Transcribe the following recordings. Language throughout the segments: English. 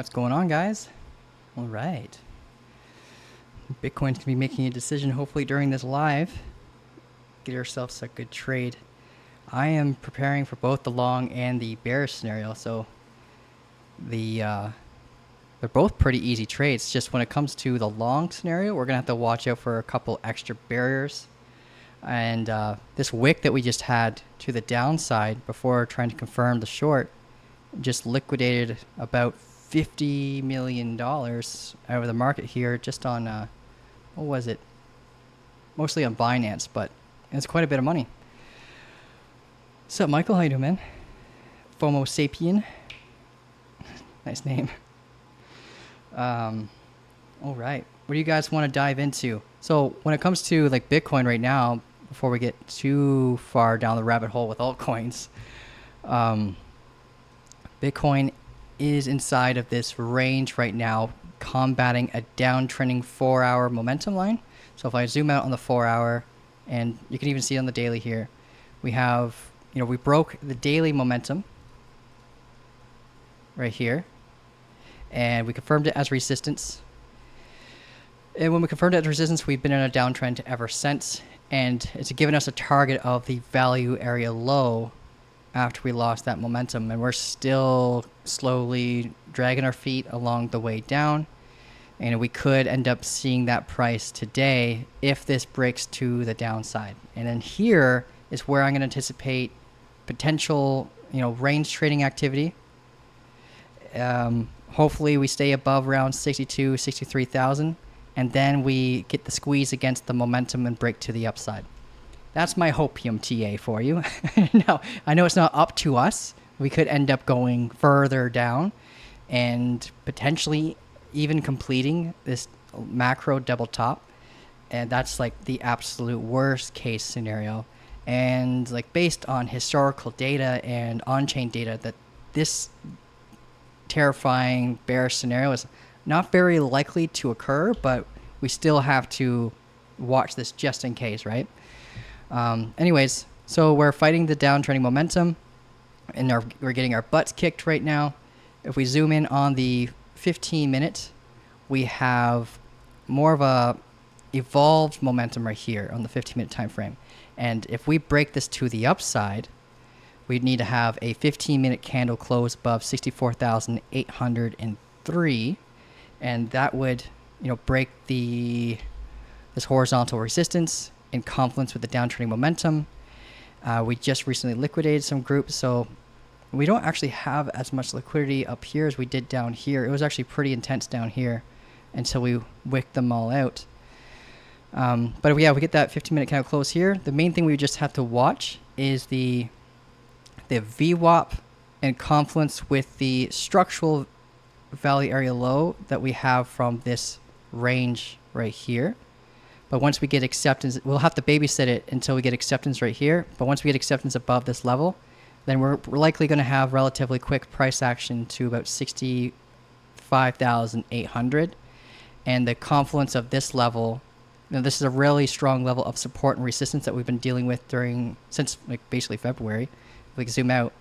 What's going on, guys? All right. Bitcoin's going to be making a decision hopefully during this live. Get yourselves a good trade. I am preparing for both the long and the bearish scenario, so they're both pretty easy trades. Just when it comes to the long scenario, we're going to have to watch out for a couple extra barriers. And this wick that we just had to the downside before trying to confirm the short just liquidated about $50 million out of the market here just on, what was it? Mostly on Binance, but it's quite a bit of money. What's up, Michael? How you doing, man? FOMO Sapien. Nice name. All right. What do you guys want to dive into? So when it comes to like Bitcoin right now, before we get too far down the rabbit hole with altcoins, Bitcoin is inside of this range right now, combating a downtrending 4-hour momentum line. So if I zoom out on the 4-hour, and you can even see it on the daily here, we have, we broke the daily momentum right here, and we confirmed it as resistance. And when we confirmed it as resistance, we've been in a downtrend ever since, and it's given us a target of the value area low after we lost that momentum, and we're still slowly dragging our feet along the way down, and we could end up seeing that price today if this breaks to the downside. And then here is where I'm going to anticipate potential range trading activity. Hopefully we stay above around 63,000, and then we get the squeeze against the momentum and break to the upside. That's my hopium TA for you. Now, I know it's not up to us. We could end up going further down and potentially even completing this macro double top. And that's like the absolute worst case scenario. And like based on historical data and on-chain data, that this terrifying bearish scenario is not very likely to occur, but we still have to watch this just in case, right? Anyways, so we're fighting the downtrending momentum, and we're getting our butts kicked right now. If we zoom in on the 15-minute, we have more of a evolved momentum right here on the 15-minute time frame. And if we break this to the upside, we'd need to have a 15-minute candle close above 64,803, and that would, break this horizontal resistance in confluence with the downtrending momentum. We just recently liquidated some groups, so we don't actually have as much liquidity up here as we did down here. It was actually pretty intense down here until we wicked them all out. But yeah, we get that 15-minute candle close here. The main thing we just have to watch is the VWAP in confluence with the structural value area low that we have from this range right here. But once we get acceptance, we'll have to babysit it until we get acceptance right here. But once we get acceptance above this level, then we're likely going to have relatively quick price action to about 65,800. And the confluence of this level, this is a really strong level of support and resistance that we've been dealing with since like basically February. If we can zoom out,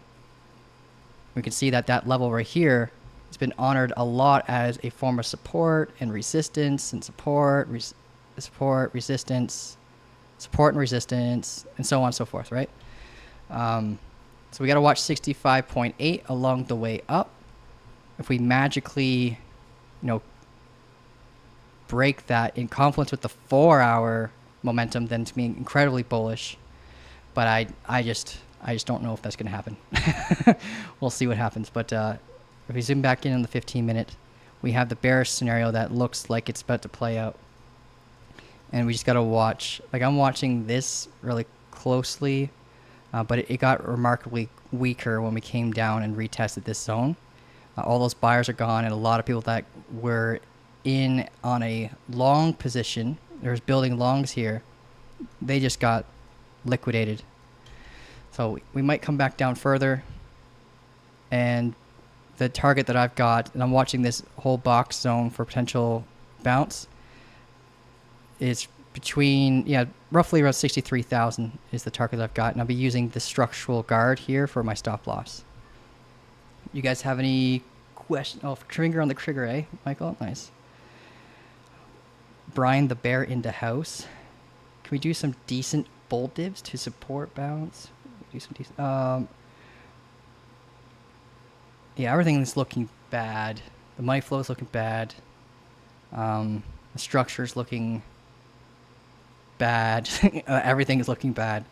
we can see that level right here has been honored a lot as a form of support and resistance, and support, resistance, support and resistance, and so on and so forth, right? So we got to watch 65.8 along the way up. If we magically, break that in confluence with the 4-hour momentum, then it's being incredibly bullish. But I just don't know if that's going to happen. We'll see what happens. But if we zoom back in on the 15-minute, we have the bearish scenario that looks like it's about to play out. And we just got to watch. Like, I'm watching this really closely, but it got remarkably weaker when we came down and retested this zone. All those buyers are gone, and a lot of people that were in on a long position, there's building longs here, they just got liquidated. So we might come back down further, and the target that I've got, and I'm watching this whole box zone for potential bounce, is between, roughly around 63,000 is the target I've got, and I'll be using the structural guard here for my stop loss. You guys have any question. Oh, trigger on the trigger, eh, Michael? Nice. Brian the Bear into house. Can we do some decent bold divs to support bounce? Do some decent. Yeah, everything is looking bad. The money flow is looking bad. The structure is looking bad. Everything is looking bad,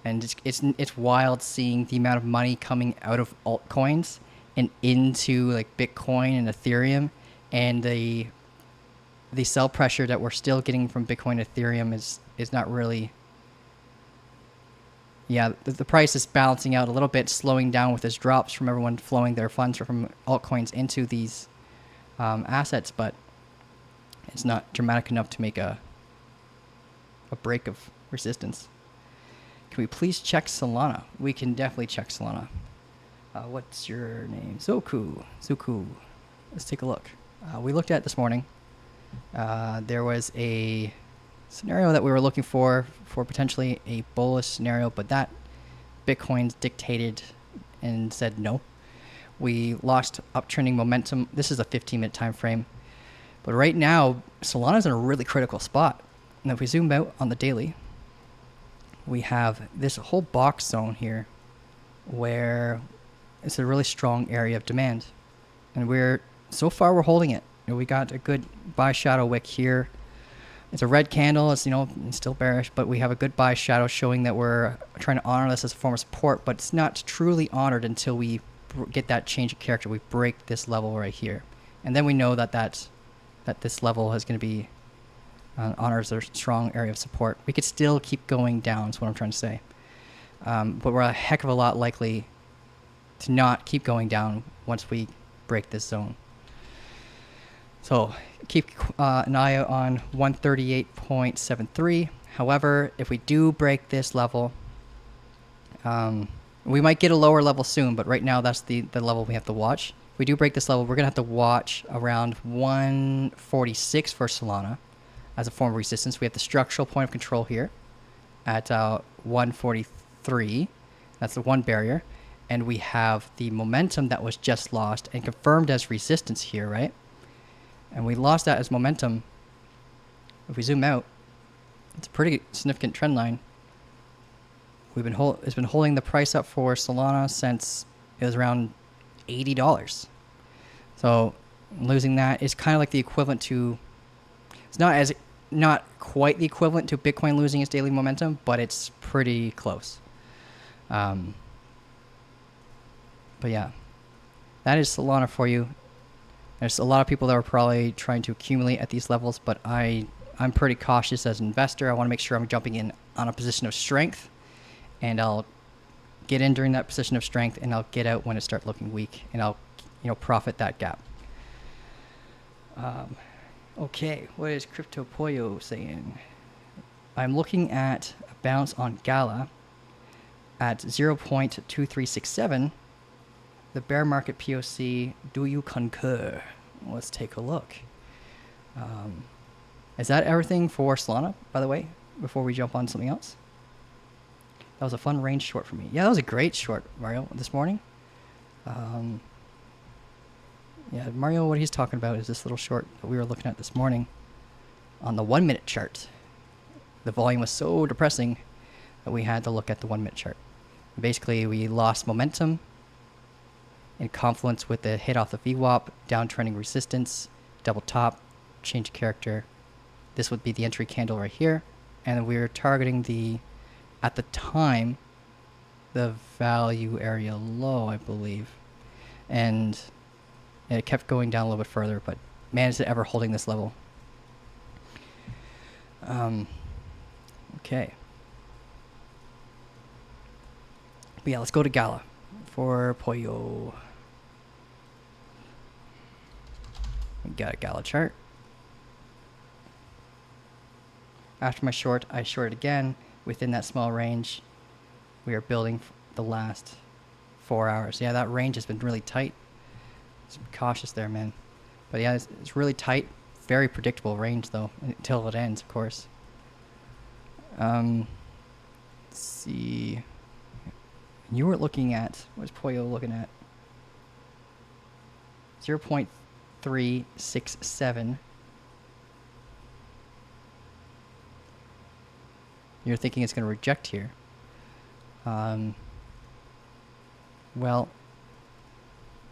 and it's wild seeing the amount of money coming out of altcoins and into like Bitcoin and Ethereum, and the sell pressure that we're still getting from Bitcoin and Ethereum is not really. Yeah, the price is balancing out a little bit, slowing down with this drops from everyone flowing their funds from altcoins into these assets, but it's not dramatic enough to make a break of resistance. Can we please check Solana? We can definitely check Solana. What's your name? Zuku. Let's take a look. We looked at it this morning. There was a scenario that we were looking for potentially a bullish scenario, but that Bitcoin's dictated and said no. We lost uptrending momentum. This is a 15-minute time frame. But right now, Solana's in a really critical spot. And if we zoom out on the daily, we have this whole box zone here where it's a really strong area of demand. And so far we're holding it. We got a good buy shadow wick here. It's a red candle. It's still bearish, but we have a good buy shadow showing that we're trying to honor this as a form of support, but it's not truly honored until we get that change of character. We break this level right here. And then we know that this level is going to be honors a strong area of support. We could still keep going down, is what I'm trying to say. But we're a heck of a lot likely to not keep going down once we break this zone. So keep an eye out on 138.73. However, if we do break this level, we might get a lower level soon, but right now that's the level we have to watch. If we do break this level, we're going to have to watch around 146 for Solana as a form of resistance. We have the structural point of control here at 143. That's the one barrier. And we have the momentum that was just lost and confirmed as resistance here, right? And we lost that as momentum. If we zoom out, it's a pretty significant trend line. It's been holding the price up for Solana since it was around $80. So losing that is kind of like the equivalent to, it's not quite the equivalent to Bitcoin losing its daily momentum, but it's pretty close. But yeah, that is Solana for you. There's a lot of people that are probably trying to accumulate at these levels, but I'm pretty cautious as an investor. I want to make sure I'm jumping in on a position of strength, and I'll get in during that position of strength, and I'll get out when it starts looking weak, and I'll profit that gap. Okay, what is Crypto Pollo saying? I'm looking at a bounce on Gala at 0.2367. The bear market POC, do you concur? Let's take a look. Is that everything for Solana, by the way, before we jump on something else? That was a fun range short for me. Yeah, that was a great short, Mario, this morning. Yeah, Mario, what he's talking about is this little short that we were looking at this morning on the 1 minute chart. The volume was so depressing that we had to look at the 1 minute chart. Basically, we lost momentum in confluence with the hit off the VWAP, downtrending resistance, double top, change character. This would be the entry candle right here. And we were targeting at the time, the value area low, I believe. And it kept going down a little bit further, but managed to ever holding this level. Okay. But yeah, let's go to Gala for Pollo. We got a Gala chart. After my short, I shorted again within that small range. We are building the last 4 hours. Yeah, that range has been really tight. Just be cautious there, man. But yeah, it's really tight. Very predictable range, though, until it ends, of course. Let's see. You were looking at, what's Pollo looking at? 0.367. You're thinking it's going to reject here. Well,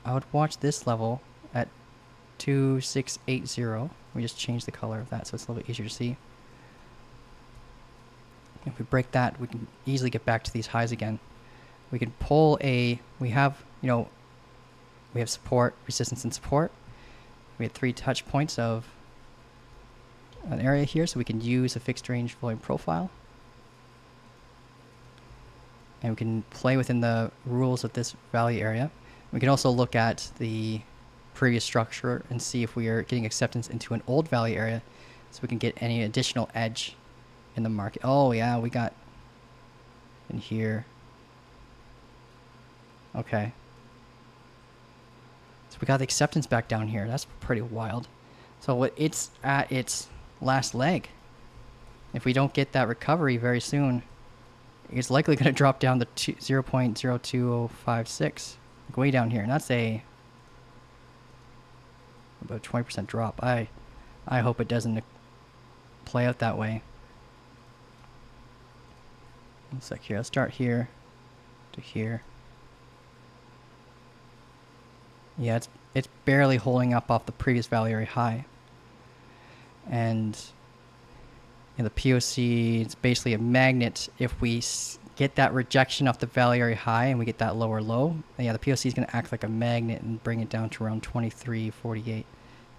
I would watch this level at 2680. We just change the color of that so it's a little bit easier to see. If we break that, we can easily get back to these highs again. We can pull we have support, resistance, and support. We have 3 touch points of an area here, so we can use a fixed range volume profile. And we can play within the rules of this value area. We can also look at the previous structure and see if we are getting acceptance into an old value area, so we can get any additional edge in the market. Oh yeah, we got in here. Okay. So we got the acceptance back down here. That's pretty wild. So it's at its last leg. If we don't get that recovery very soon, it's likely going to drop down to 0.02056, like way down here. And that's about a 20% drop. I hope it doesn't play out that way. One sec here. Let's start here to here. Yeah, it's barely holding up off the previous value area high. And the POC, it's basically a magnet. If we get that rejection off the value area high and we get that lower low, yeah, the POC is going to act like a magnet and bring it down to around 23.48. I'm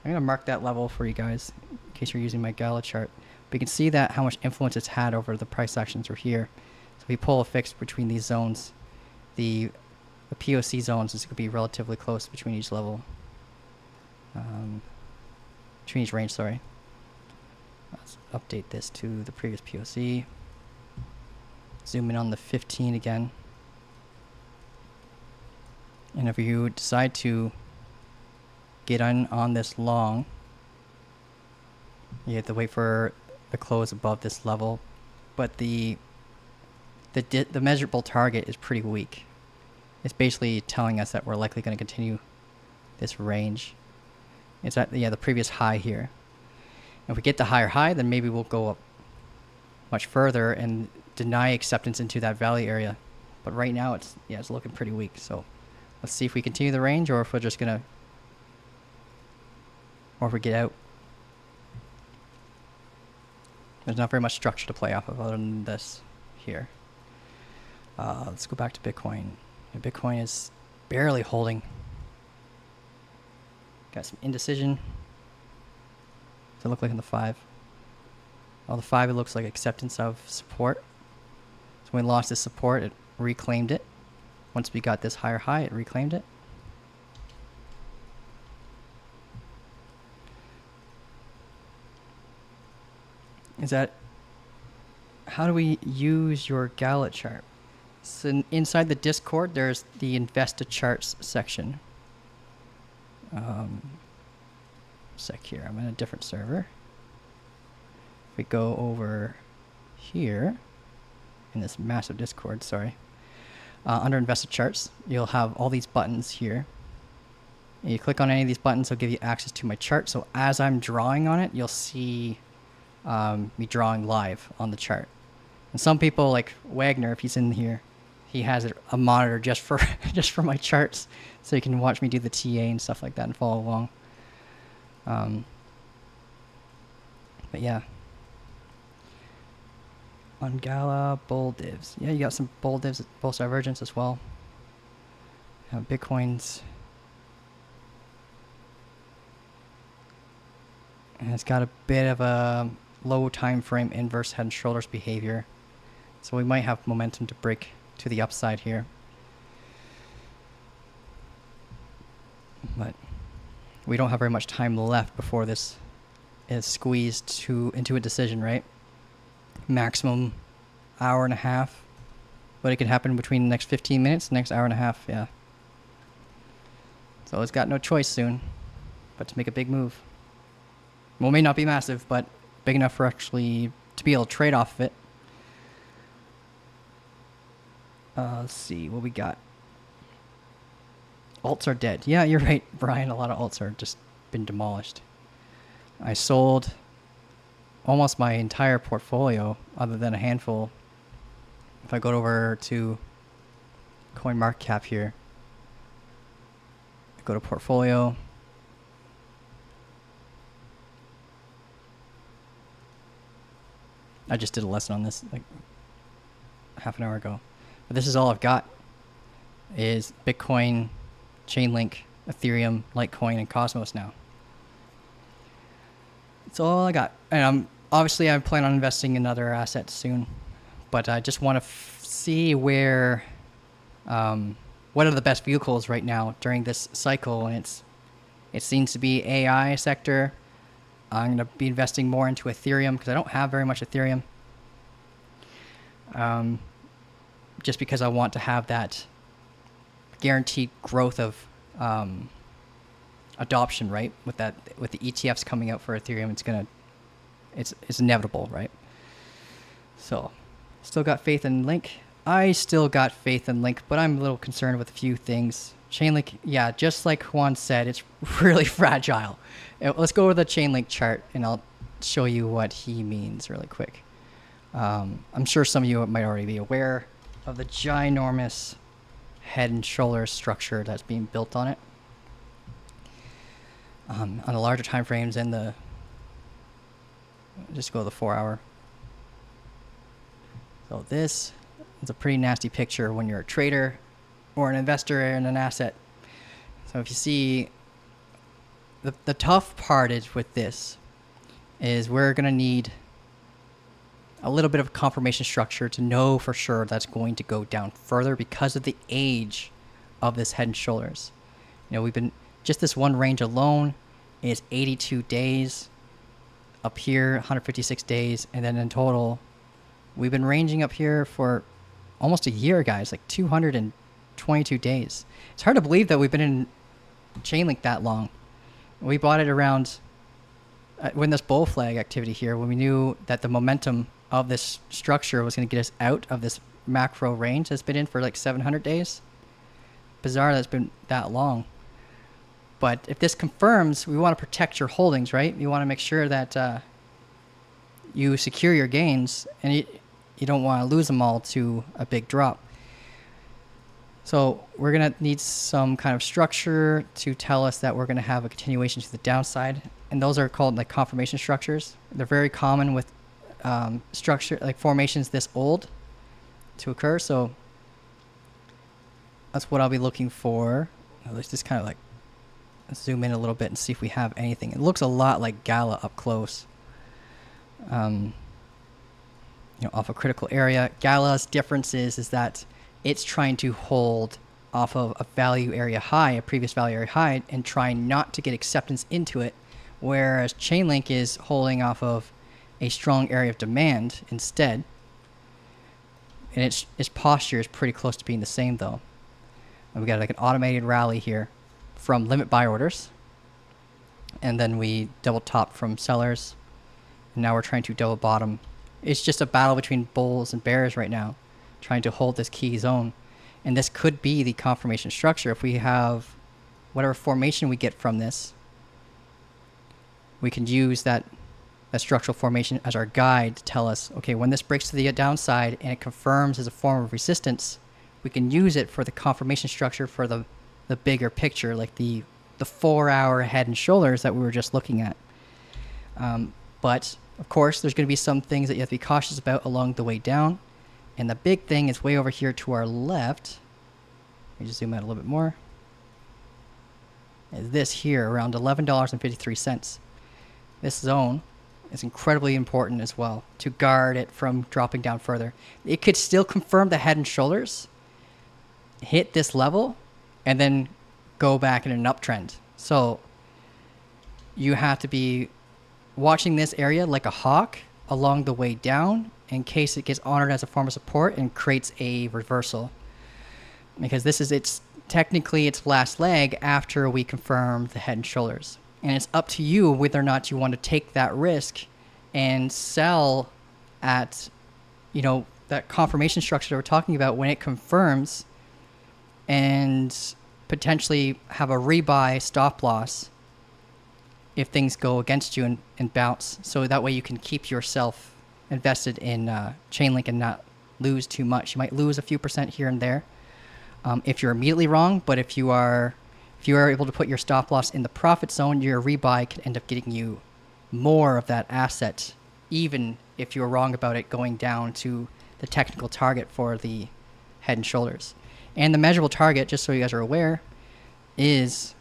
going to mark that level for you guys in case you're using my Gala chart. But you can see that how much influence it's had over the price actions are here. So if we pull a fix between these zones, the POC zones is going to be relatively close between each level. Between each range, sorry. Let's update this to the previous POC. Zoom in on the 15 again. And if you decide to get on this long, you have to wait for the close above this level. But the measurable target is pretty weak. It's basically telling us that we're likely going to continue this range. It's at the previous high here. If we get the higher high, then maybe we'll go up much further and deny acceptance into that value area. But right now, it's looking pretty weak. So let's see if we continue the range, or if we're just gonna, or if we get out. There's not very much structure to play off of other than this here. Let's go back to Bitcoin. Bitcoin is barely holding. Got some indecision. Does it look like in the 5? Oh, the 5, it looks like acceptance of support. So when we lost this support, it reclaimed it. Once we got this higher high, it reclaimed it. How do we use your Gala chart? So inside the Discord, there's the Investa Charts section. Sec here, I'm in a different server. If we go over here in this massive Discord, sorry, under Investa Charts, you'll have all these buttons here. And you click on any of these buttons, it'll give you access to my chart. So as I'm drawing on it, you'll see me drawing live on the chart. And some people, like Wagner, if he's in here, he has a monitor just for just for my charts, so you can watch me do the TA and stuff like that and follow along. But yeah, on Gala, bull divs. Yeah, you got some bull divs, bull divergence as well. Bitcoin's, and it's got a bit of a low time frame inverse head and shoulders behavior, so we might have momentum to break to the upside here. But we don't have very much time left before this is squeezed into a decision, right? Maximum hour and a half, but it can happen between the next 15 minutes, the next hour and a half, yeah. So it's got no choice soon but to make a big move. Well, it may not be massive, but big enough for actually to be able to trade off of it. Let's see what we got. Alts are dead. Yeah, you're right, Brian. A lot of alts are just been demolished. I sold almost my entire portfolio, other than a handful. If I go over to CoinMarketCap here, go to portfolio. I just did a lesson on this like half an hour ago. But this is all I've got is Bitcoin, Chainlink, Ethereum, Litecoin, and Cosmos now. That's all I got. And obviously I plan on investing in other assets soon, but I just want to see where, what are the best vehicles right now during this cycle, and it seems to be AI sector. I'm going to be investing more into Ethereum because I don't have very much Ethereum. Just because I want to have that guaranteed growth of adoption, right? With the ETFs coming out for Ethereum, it's inevitable, right? So, still got faith in Link. I still got faith in Link, but I'm a little concerned with a few things. Chainlink, yeah, just like Juan said, it's really fragile. Let's go over the Chainlink chart, and I'll show you what he means really quick. I'm sure some of you might already be aware of the ginormous head and shoulders structure that's being built on it. On the larger time frames and just go to the 4 hour. So this is a pretty nasty picture when you're a trader or an investor in an asset. So if you see, the tough part is with this is we're going to need a little bit of confirmation structure to know for sure that's going to go down further because of the age of this head and shoulders. You know, we've been, just this one range alone is 82 days, up here 156 days, and then in total we've been ranging up here for almost a year, guys, like 222 days. It's hard to believe that we've been in Chainlink that long. We bought it around when this bull flag activity here, when we knew that the momentum of this structure was going to get us out of this macro range that's been in for like 700 days. Bizarre that's been that long. But if this confirms, we want to protect your holdings, right? You want to make sure that you secure your gains, and you don't want to lose them all to a big drop. So we're going to need some kind of structure to tell us that we're going to have a continuation to the downside. And those are called like confirmation structures. They're very common with structure, like formations this old to occur. So that's what I'll be looking for. Let's just kind of like zoom in a little bit and see if we have anything. It looks a lot like Gala up close. You know, off a critical area. Gala's difference is that it's trying to hold off of a value area high, a previous value area high, and trying not to get acceptance into it, whereas Chainlink is holding off of a strong area of demand instead. And its posture is pretty close to being the same though. And we got like an automated rally here from limit buy orders, and then we double top from sellers, and now we're trying to double bottom. It's just a battle between bulls and bears right now, trying to hold this key zone. And this could be the confirmation structure. If we have whatever formation we get from this, we can use that structural formation as our guide to tell us, okay, when this breaks to the downside and it confirms as a form of resistance, we can use it for the confirmation structure for the bigger picture, like the 4 hour head and shoulders that we were just looking at. But of course, there's going to be some things that you have to be cautious about along the way down. And the big thing is way over here to our left. Let me just zoom out a little bit more. Is this here around $11.53. This zone is incredibly important as well to guard it from dropping down further. It could still confirm the head and shoulders, hit this level, and then go back in an uptrend. So you have to be watching this area like a hawk along the way down in case it gets honored as a form of support and creates a reversal. Because this is technically its last leg after we confirm the head and shoulders. And it's up to you whether or not you want to take that risk and sell at, you know, that confirmation structure that we're talking about when it confirms and potentially have a rebuy stop loss if things go against you and bounce. So that way you can keep yourself invested in Chainlink and not lose too much. You might lose a few percent here and there if you're immediately wrong, but if you are able to put your stop loss in the profit zone, your rebuy can end up getting you more of that asset, even if you're wrong about it going down to the technical target for the head and shoulders. And the measurable target, just so you guys are aware, is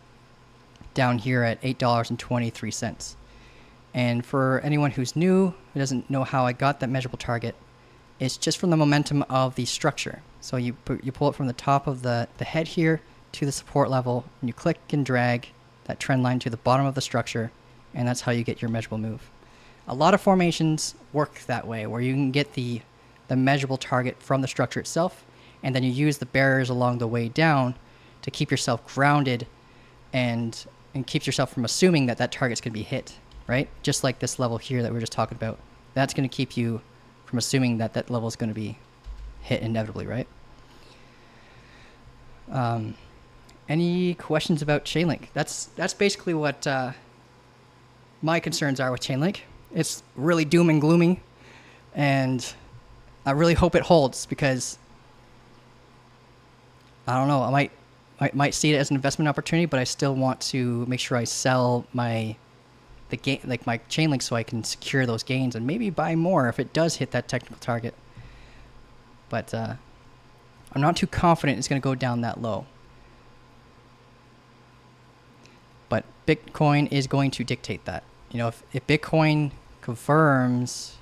down here at $8.23. And for anyone who's new, who doesn't know how I got that measurable target, it's just from the momentum of the structure. So you pull it from the top of the head here to the support level, and you click and drag that trend line to the bottom of the structure, and that's how you get your measurable move. A lot of formations work that way, where you can get the measurable target from the structure itself, and then you use the barriers along the way down to keep yourself grounded and keeps yourself from assuming that target's going to be hit, right? Just like this level here that we were just talking about. That's going to keep you from assuming that level is going to be hit inevitably, right? Any questions about Chainlink? That's basically what my concerns are with Chainlink. It's really doom and gloomy, and I really hope it holds, because I don't know, I might see it as an investment opportunity, but I still want to make sure I sell my Chainlink so I can secure those gains and maybe buy more if it does hit that technical target. But I'm not too confident it's going to go down that low. But Bitcoin is going to dictate that. You know, if Bitcoin confirms,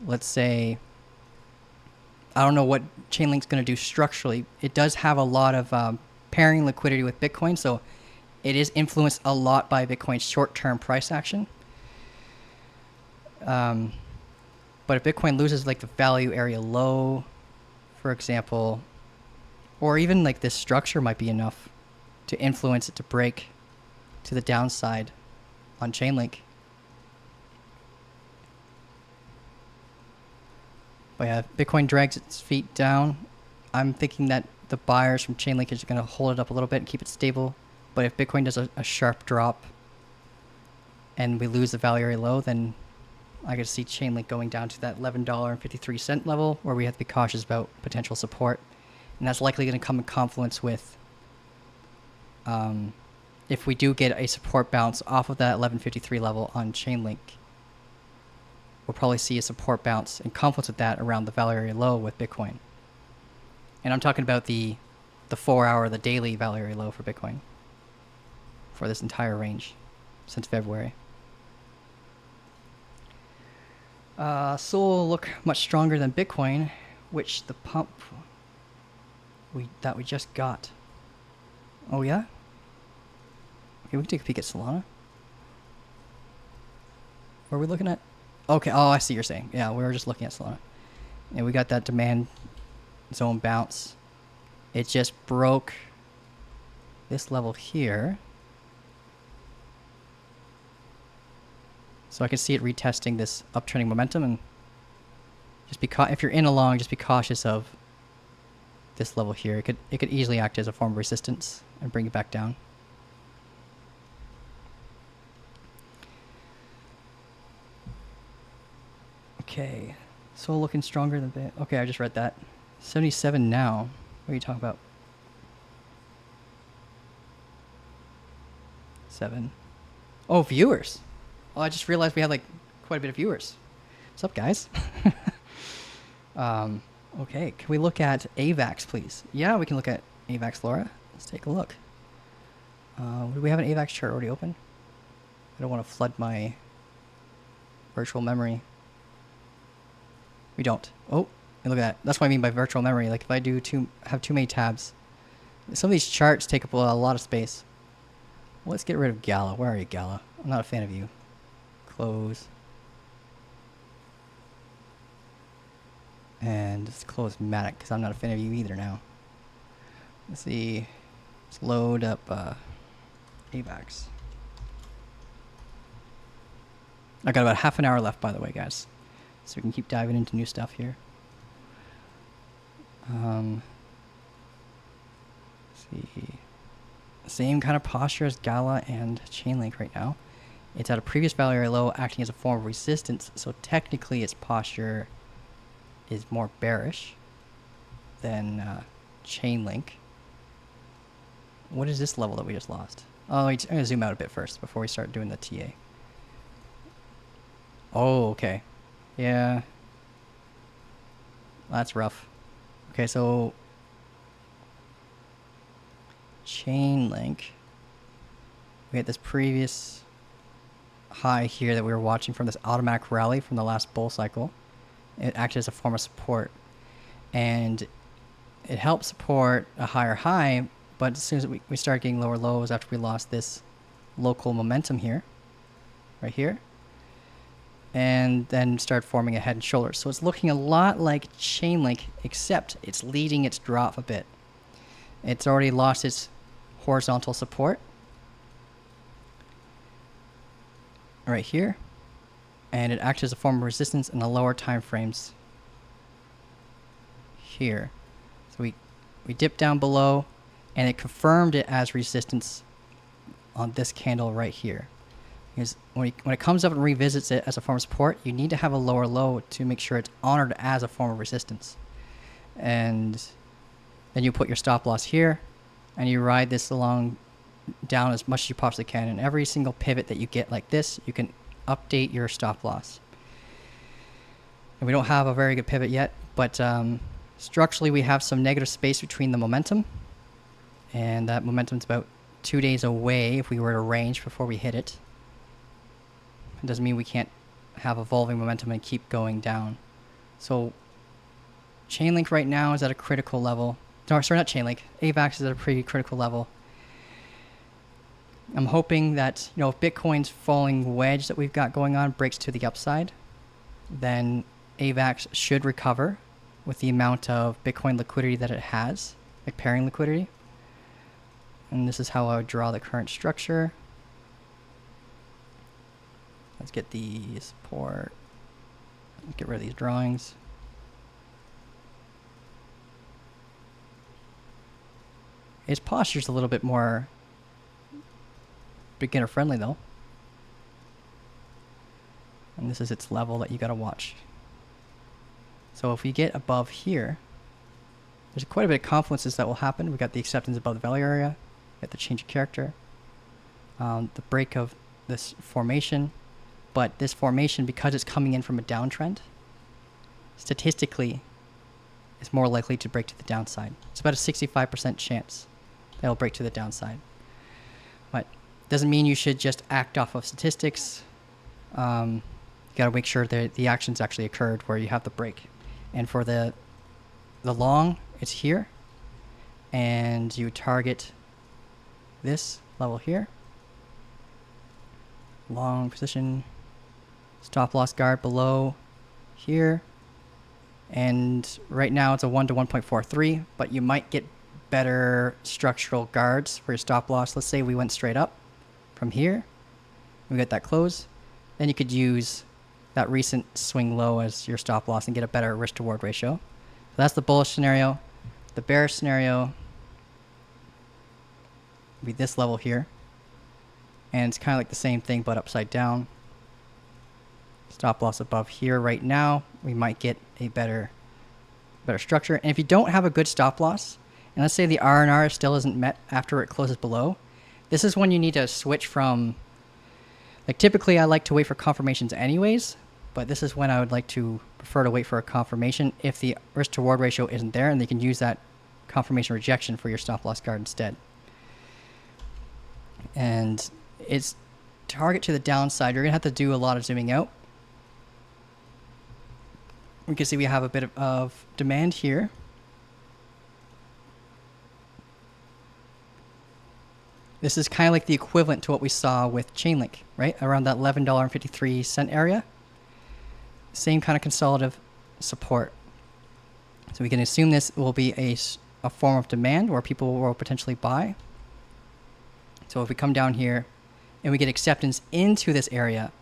let's say, I don't know what Chainlink's going to do structurally. It does have a lot of pairing liquidity with Bitcoin, so it is influenced a lot by Bitcoin's short-term price action. But if Bitcoin loses like the value area low, for example, or even like this structure might be enough to influence it to break to the downside on Chainlink. But yeah, Bitcoin drags its feet down. I'm thinking that the buyers from Chainlink is going to hold it up a little bit and keep it stable. But if Bitcoin does a sharp drop and we lose the value area low, then I could see Chainlink going down to that $11.53 level, where we have to be cautious about potential support. And that's likely going to come in confluence with if we do get a support bounce off of that 11.53 level on Chainlink, we'll probably see a support bounce in confluence with that around the value area low with Bitcoin. And I'm talking about the 4-hour, the daily value area low for Bitcoin for this entire range since February. Sol look much stronger than Bitcoin, which the pump that we just got. Oh yeah? Okay, we can take a peek at Solana. What are we looking at? Okay, oh, I see what you're saying. Yeah, we were just looking at Solana. And we got that demand zone bounce. It just broke this level here. So I can see it retesting this uptrending momentum, and just if you're in a long, just be cautious of this level here. It could easily act as a form of resistance and bring it back down. Okay, Sol looking stronger than Bit. Okay, I just read that. 77 now. What are you talking about? 7. Oh, viewers. Oh, I just realized we had like quite a bit of viewers. What's up, guys? Okay, can we look at AVAX, please? Yeah, we can look at AVAX, Laura. Let's take a look. Do we have an AVAX chart already open? I don't want to flood my virtual memory. We don't. Oh, and look at that. That's what I mean by virtual memory. Like if I have too many tabs, some of these charts take up a lot of space. Well, let's get rid of Gala. Where are you, Gala? I'm not a fan of you. Close. And let's close Matic, because I'm not a fan of you either now. Let's see. Let's load up AVAX. I got about half an hour left, by the way, guys. So we can keep diving into new stuff here. Let's see. Same kind of posture as Gala and Chainlink right now. It's at a previous value area low, acting as a form of resistance, so technically its posture is more bearish than Chainlink. What is this level that we just lost? Oh, I'm going to zoom out a bit first before we start doing the TA. Oh, okay. Yeah. That's rough. Okay, so Chainlink. We had this previous high here that we were watching from this automatic rally from the last bull cycle. It acted as a form of support. And it helped support a higher high, but as soon as we started getting lower lows after we lost this local momentum here, right here, and then started forming a head and shoulders. So it's looking a lot like Chainlink, except it's leading its drop a bit. It's already lost its horizontal support right here, and it acts as a form of resistance in the lower time frames here. So we dipped down below, and it confirmed it as resistance on this candle right here. Because when it comes up and revisits it as a form of support, you need to have a lower low to make sure it's honored as a form of resistance. And then you put your stop loss here, and you ride this along down as much as you possibly can. And every single pivot that you get like this, you can update your stop loss. And we don't have a very good pivot yet, but structurally we have some negative space between the momentum. And that momentum's about 2 days away if we were to range before we hit it. It doesn't mean we can't have evolving momentum and keep going down. So Chainlink right now is at a critical level. No, sorry, not Chainlink. AVAX is at a pretty critical level. I'm hoping that, if Bitcoin's falling wedge that we've got going on breaks to the upside, then AVAX should recover with the amount of Bitcoin liquidity that it has, like pairing liquidity. And this is how I would draw the current structure. Let's get the support. Let's get rid of these drawings. Its posture's a little bit more beginner friendly though. And this is its level that you gotta watch. So if we get above here, there's quite a bit of confluences that will happen. We got the acceptance above the value area, got the change of character, the break of this formation. But this formation, because it's coming in from a downtrend, statistically is more likely to break to the downside. It's about a 65% chance that it'll break to the downside. But doesn't mean you should just act off of statistics. You got to make sure that the actions actually occurred where you have the break. And for the long, it's here. And you target this level here. Long position. Stop loss guard below here. And right now it's a 1 to 1.43, but you might get better structural guards for your stop loss. Let's say we went straight up from here. We get that close. Then you could use that recent swing low as your stop loss and get a better risk to reward ratio. So that's the bullish scenario. The bearish scenario would be this level here. And it's kind of like the same thing, but upside down. Stop loss above here right now. We might get a better structure. And if you don't have a good stop loss, and let's say the R&R still isn't met after it closes below, this is when you need to switch from, like typically I like to wait for confirmations anyways, but this is when I would like to prefer to wait for a confirmation if the risk to reward ratio isn't there, and they can use that confirmation rejection for your stop loss guard instead. And it's target to the downside. You're gonna have to do a lot of zooming out. We can see we have a bit of demand here. This is kind of like the equivalent to what we saw with Chainlink, right? Around that $11.53 area. Same kind of consolidative support. So we can assume this will be a form of demand where people will potentially buy. So if we come down here and we get acceptance into this area,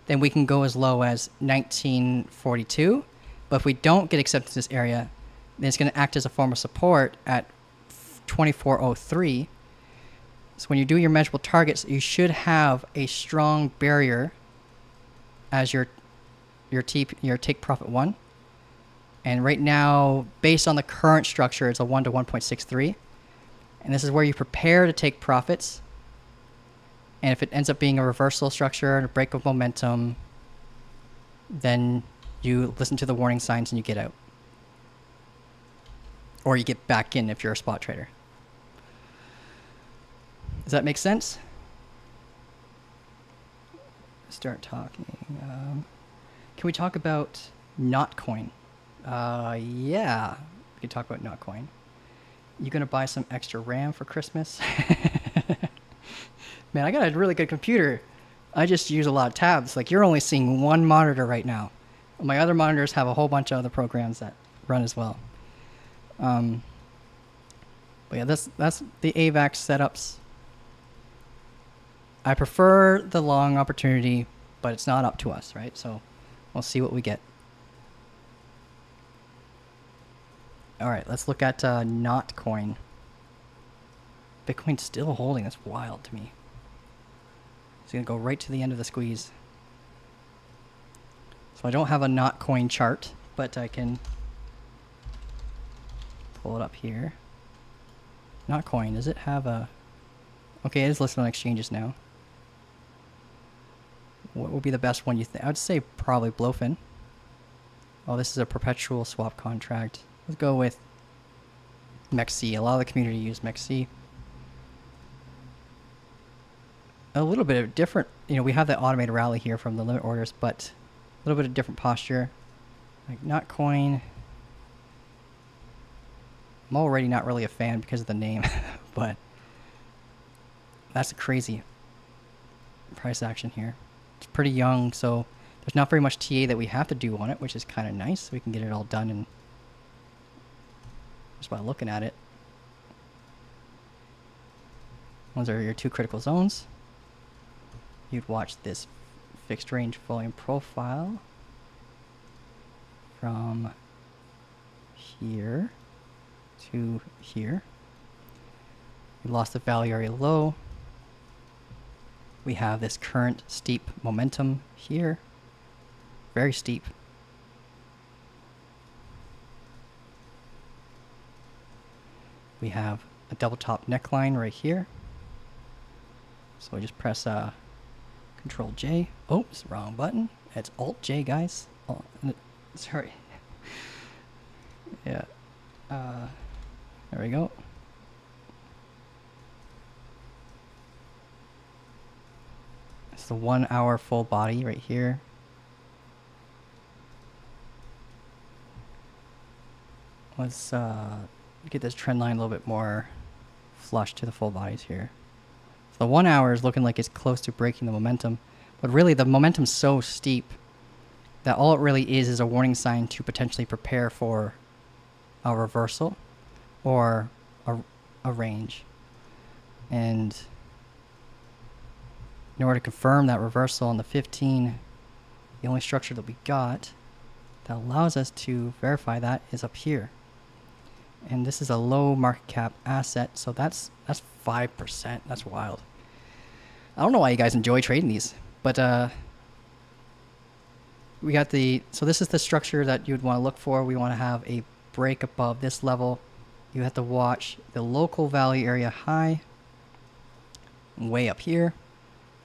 then we can go as low as 1942. But if we don't get acceptance in this area, then it's going to act as a form of support at 2403. So when you do your measurable targets, you should have a strong barrier as your take profit 1. And right now, based on the current structure, it's a 1 to 1.63. And this is where you prepare to take profits. And if it ends up being a reversal structure and a break of momentum, then you listen to the warning signs and you get out. Or you get back in if you're a spot trader. Does that make sense? Start talking. Can we talk about Notcoin? Yeah, we can talk about Notcoin. You gonna buy some extra RAM for Christmas? Man, I got a really good computer. I just use a lot of tabs. Like, you're only seeing one monitor right now. My other monitors have a whole bunch of other programs that run as well. But yeah, that's the AVAX setups. I prefer the long opportunity, but it's not up to us, right? So we'll see what we get. All right, let's look at Notcoin. Bitcoin's still holding. That's wild to me. It's going to go right to the end of the squeeze. So I don't have a Notcoin chart, but I can pull it up here. Notcoin, does it have a... Okay, it is listed on exchanges now. What would be the best one you think? I would say probably Blowfin. Oh, this is a perpetual swap contract. Let's go with MEXC. A lot of the community use MEXC. A little bit of different, we have that automated rally here from the limit orders, but a little bit of different posture. Like Notcoin. I'm already not really a fan because of the name, but that's a crazy price action here. It's pretty young, so there's not very much TA that we have to do on it, which is kind of nice. We can get it all done and just by looking at it. Those are your 2 critical zones. You'd watch this fixed range volume profile from here to here. We lost the value area low. We have this current steep momentum here. Very steep. We have a double top neckline right here. So we just press Control J. Oops, wrong button. It's Alt J, guys. Sorry. Yeah. There we go. It's the 1 hour full body right here. Let's get this trend line a little bit more flush to the full bodies here. So the 1 hour is looking like it's close to breaking the momentum, but really the momentum's so steep that all it really is a warning sign to potentially prepare for a reversal or a range. And in order to confirm that reversal on the 15, the only structure that we got that allows us to verify that is up here. And this is a low market cap asset, so that's 5%. That's wild. I don't know why you guys enjoy trading these, but we got so this is the structure that you would want to look for. We want to have a break above this level. You have to watch the local value area high way up here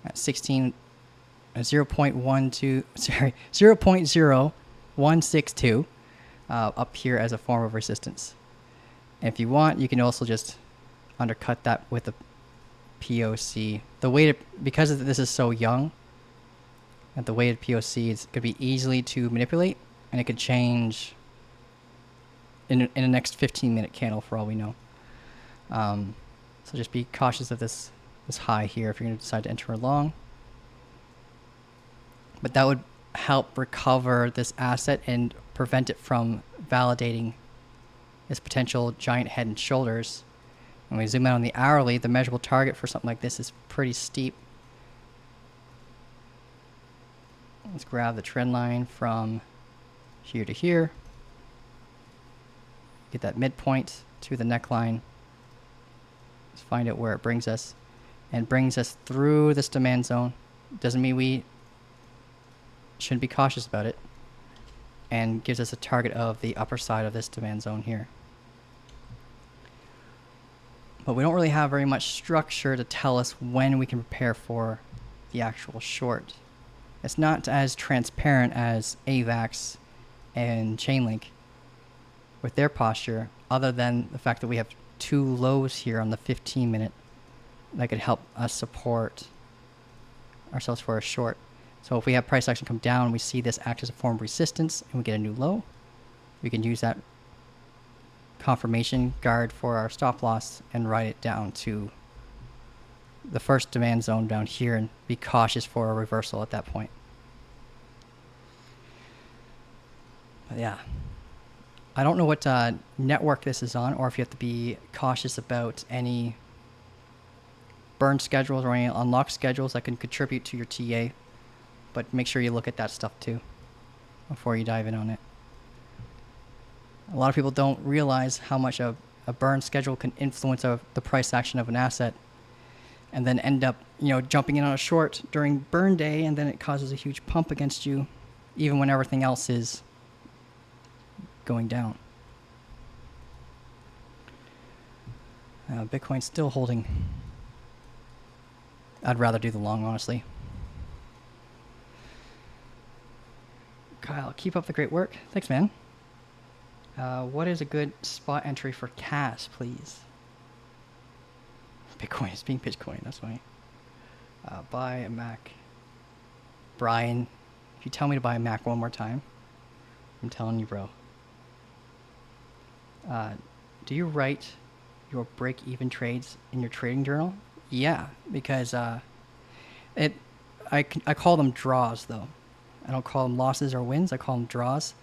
at 0.162, sorry, 0.0162 up here as a form of resistance. And if you want, you can also just undercut that with a POC. The weighted, because this is so young, that the weighted POC is going to be easily to manipulate, and it could change in the next 15-minute candle for all we know. So just be cautious of this high here if you're going to decide to enter a long. But that would help recover this asset and prevent it from validating this potential giant head and shoulders. When we zoom out on the hourly, the measurable target for something like this is pretty steep. Let's grab the trend line from here to here. Get that midpoint to the neckline. Let's find out where it brings us. and brings us through this demand zone. Doesn't mean we shouldn't be cautious about it, and gives us a target of the upper side of this demand zone here. But we don't really have very much structure to tell us when we can prepare for the actual short. It's not as transparent as AVAX and Chainlink with their posture, other than the fact that we have two lows here on the 15-minute that could help us support ourselves for a short. So if we have price action come down, we see this act as a form of resistance, and we get a new low, we can use that confirmation guard for our stop loss and ride it down to the first demand zone down here and be cautious for a reversal at that point. But yeah, I don't know what network this is on, or if you have to be cautious about any burn schedules or any unlock schedules that can contribute to your TA, but make sure you look at that stuff too before you dive in on it. A lot of people don't realize how much a burn schedule can influence the price action of an asset, and then end up, jumping in on a short during burn day, and then it causes a huge pump against you, even when everything else is going down. Bitcoin's still holding. I'd rather do the long, honestly. Kyle, keep up the great work. Thanks, man. What is a good spot entry for CAS, please? Bitcoin is being Bitcoin, that's funny. Buy a Mac. Brian, if you tell me to buy a Mac one more time, I'm telling you, bro. Do you write your break-even trades in your trading journal? Yeah, because I call them draws, though. I don't call them losses or wins. I call them draws.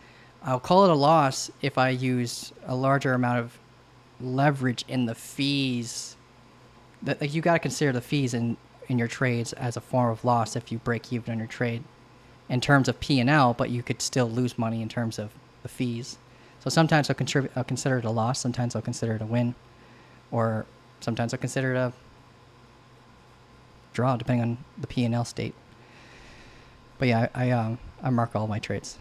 I'll call it a loss if I use a larger amount of leverage in the fees. You got to consider the fees in your trades as a form of loss if you break even on your trade in terms of P&L, but you could still lose money in terms of the fees. So sometimes I'll consider it a loss. Sometimes I'll consider it a win, or sometimes I'll consider it a draw, depending on the P&L state. But yeah, I mark all my trades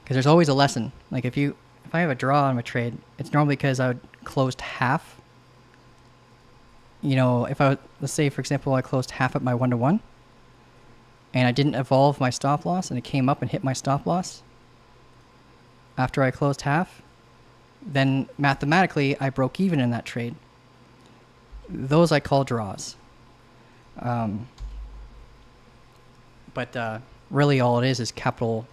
because there's always a lesson. Like if I have a draw on my trade, it's normally because I closed half. Let's say for example I closed half at my 1-to-1, and I didn't evolve my stop loss, and it came up and hit my stop loss after I closed half, then mathematically I broke even in that trade. Those I call draws. But really all it is capital,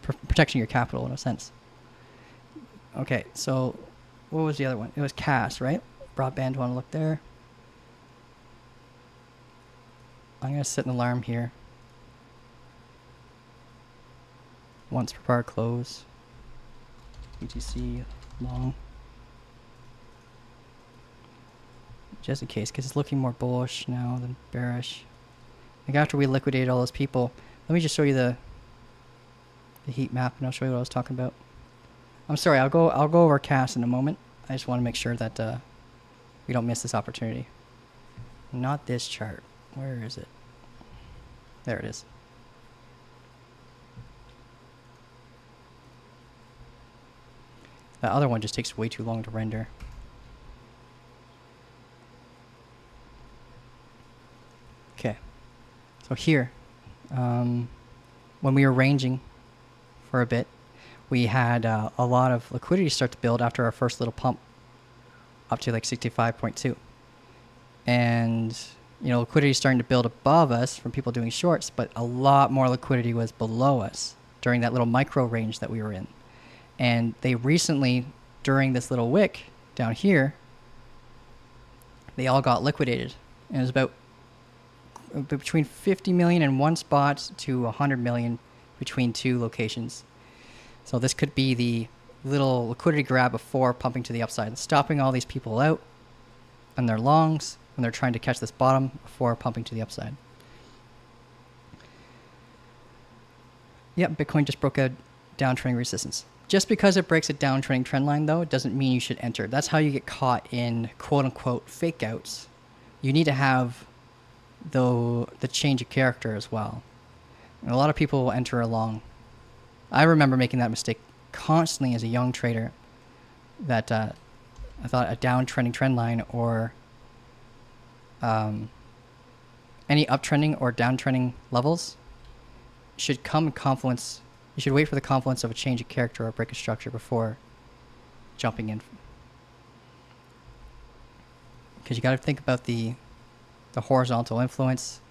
protecting your capital in a sense. Okay, so what was the other one? It was CAS, right? Broadband, want to look there. I'm going to set an alarm here. Once per bar close. UTC long. Just in case, because it's looking more bullish now than bearish. Like after we liquidated all those people, let me just show you the heat map, and I'll show you what I was talking about. I'm sorry, I'll go over CAS in a moment. I just want to make sure that we don't miss this opportunity. Not this chart. Where is it? There it is. That other one just takes way too long to render. Okay. So here, when we were ranging for a bit, we had a lot of liquidity start to build after our first little pump up to like 65.2. And, liquidity is starting to build above us from people doing shorts, but a lot more liquidity was below us during that little micro range that we were in. And they recently, during this little wick down here, they all got liquidated. And it was about between 50 million in one spot to 100 million between two locations. So this could be the little liquidity grab before pumping to the upside, stopping all these people out on their longs when they're trying to catch this bottom before pumping to the upside. Yep, Bitcoin just broke a downtrending resistance. Just because it breaks a downtrending trend line, though, doesn't mean you should enter. That's how you get caught in quote-unquote fake outs. You need to have the change of character as well. And a lot of people will enter along. I remember making that mistake constantly as a young trader, that I thought a downtrending trend line or any uptrending or downtrending levels should come in confluence. You should wait for the confluence of a change of character or a break of structure before jumping in. Because you got to think about the horizontal influence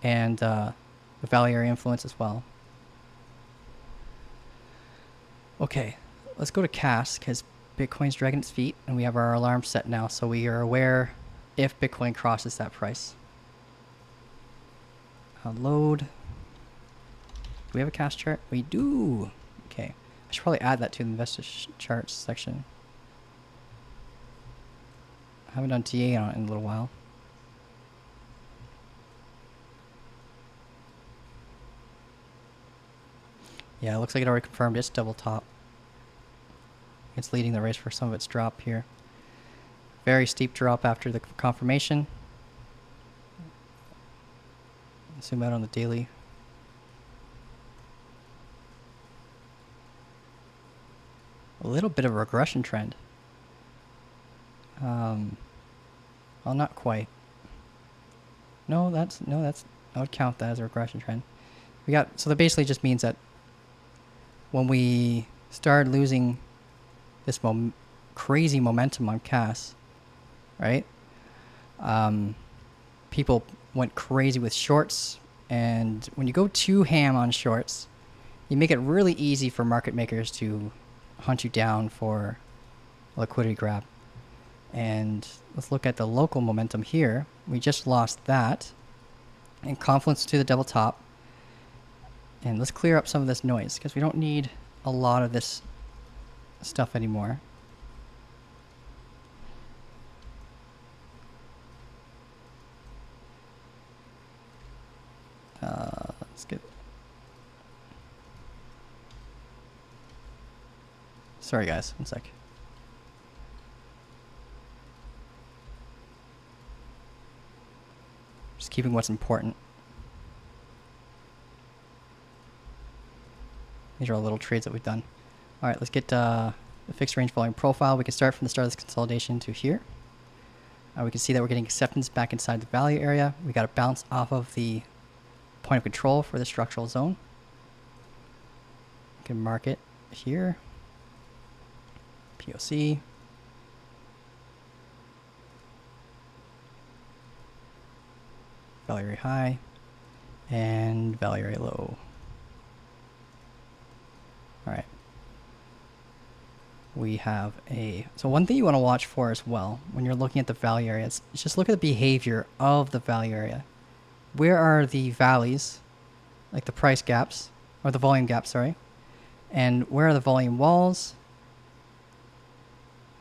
and the value area influence as well. Okay, let's go to CAS because Bitcoin's dragging its feet and we have our alarm set now, so we are aware if Bitcoin crosses that price. Load. Do we have a CAS chart? We do. Okay, I should probably add that to the investor charts section. I haven't done TA on it in a little while. Yeah, it looks like it already confirmed its double top. It's leading the race for some of its drop here. Very steep drop after the confirmation. Zoom out on the daily. A little bit of a regression trend. Well, not quite. No, I would count that as a regression trend. So that basically just means that when we started losing this crazy momentum on CAS, right? People went crazy with shorts, and when you go too ham on shorts, you make it really easy for market makers to hunt you down for a liquidity grab. And let's look at the local momentum here. We just lost that in confluence to the double top. And let's clear up some of this noise because we don't need a lot of this stuff anymore. Let's get... Sorry guys, one sec. Just keeping what's important. These are all little trades that we've done. All right, let's get the fixed range volume profile. We can start from the start of this consolidation to here. We can see that we're getting acceptance back inside the value area. We got a bounce off of the point of control for the structural zone. We can mark it here. POC. Value area high and value area low. All right. We have so one thing you want to watch for as well when you're looking at the value area is just look at the behavior of the value area. Where are the valleys, like the price gaps, or the volume gaps, sorry, and where are the volume walls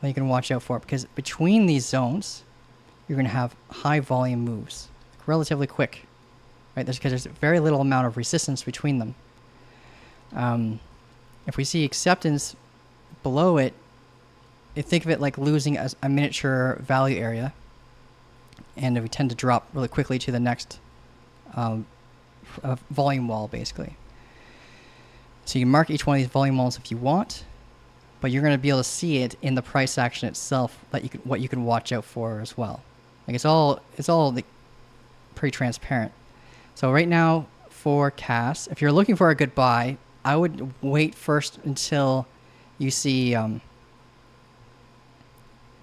that you can watch out for, because between these zones, you're going to have high volume moves, relatively quick, right? Because there's very little amount of resistance between them. If we see acceptance below it, think of it like losing a miniature value area, and we tend to drop really quickly to the next volume wall, basically. So you can mark each one of these volume walls if you want, but you're going to be able to see it in the price action itself, what you can watch out for as well. Like it's all like pretty transparent. So right now for CAS, if you're looking for a good buy, I would wait first until you see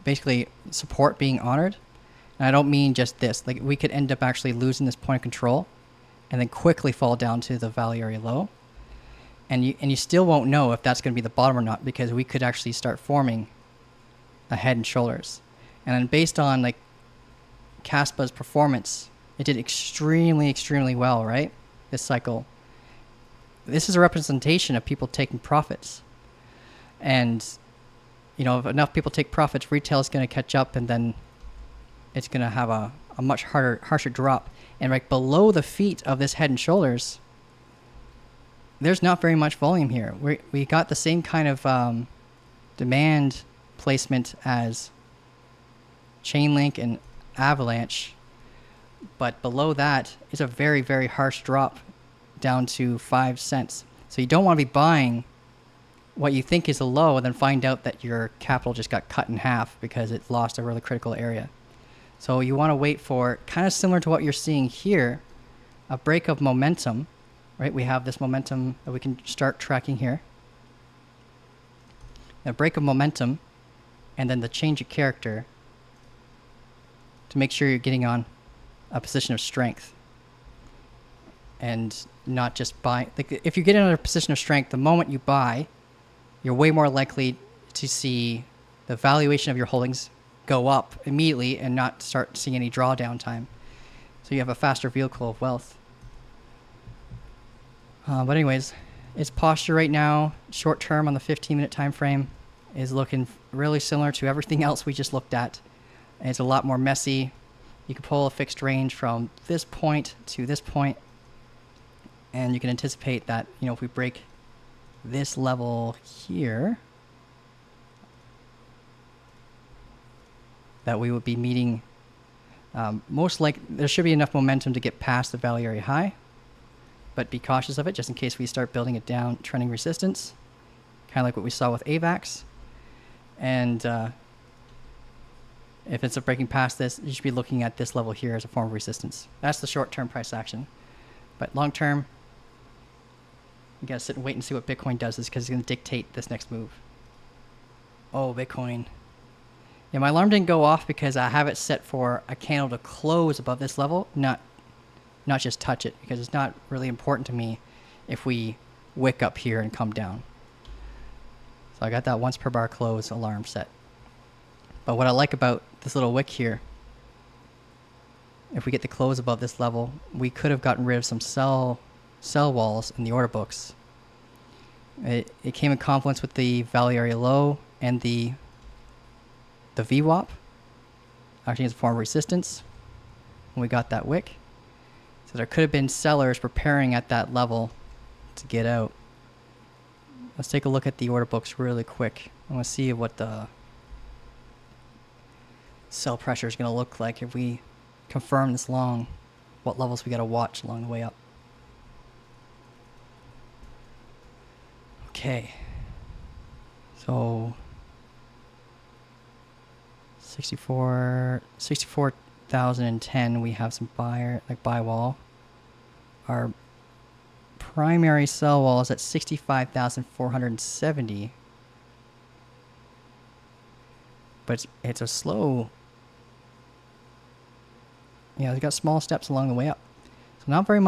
basically support being honored. And I don't mean just this. Like we could end up actually losing this point of control and then quickly fall down to the value area low. And you still won't know if that's going to be the bottom or not, because we could actually start forming a head and shoulders. And then based on like Kaspa's performance, it did extremely, extremely well, right? This cycle. This is a representation of people taking profits. And, you know, if enough people take profits, retail is going to catch up, and then it's going to have a much harsher drop. And right below the feet of this head and shoulders, there's not very much volume here. We got the same kind of demand placement as Chainlink and Avalanche, but below that is a very, very harsh drop down to 5 cents. So you don't want to be buying what you think is a low and then find out that your capital just got cut in half because it lost a really critical area. So you want to wait for, kind of similar to what you're seeing here, a break of momentum, right? We have this momentum that we can start tracking here. A break of momentum, and then the change of character to make sure you're getting on a position of strength and not just buy. Like if you get in a position of strength, the moment you buy, you're way more likely to see the valuation of your holdings go up immediately and not start seeing any drawdown time. So you have a faster vehicle of wealth. But anyways, its posture right now, short term on the 15-minute time frame, is looking really similar to everything else we just looked at. And it's a lot more messy. You can pull a fixed range from this point to this point, and you can anticipate that, you know, if we break this level here, that we would be meeting most likely, there should be enough momentum to get past the value area high, but be cautious of it just in case we start building it down, trending resistance, kind of like what we saw with AVAX. And if it's breaking past this, you should be looking at this level here as a form of resistance. That's the short-term price action. But long-term, you gotta sit and wait and see what Bitcoin does, is because it's gonna dictate this next move. Oh, Bitcoin. Yeah, my alarm didn't go off because I have it set for a candle to close above this level, not just touch it, because it's not really important to me if we wick up here and come down. So I got that once per bar close alarm set. But what I like about this little wick here, if we get the close above this level, we could have gotten rid of some sell walls in the order books. It came in confluence with the value area low and the VWAP, acting as a form of resistance when we got that wick. So there could have been sellers preparing at that level to get out. Let's take a look at the order books really quick. I want to see what the sell pressure is going to look like if we confirm this long, what levels we got to watch along the way up. Okay, so 64,010, we have some buy wall. Our primary sell wall is at 65,470, but it's a slow. Yeah, it's got small steps along the way up, so not very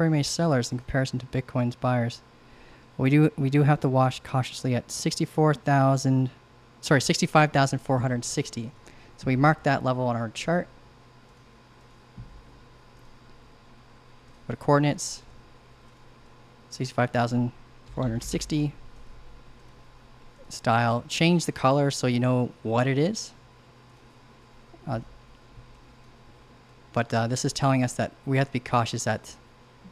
many sellers in comparison to Bitcoin's buyers. We do have to watch cautiously at 65,460. So we marked that level on our chart. What are coordinates? 65,460. Style. Change the color so you know what it is. But this is telling us that we have to be cautious at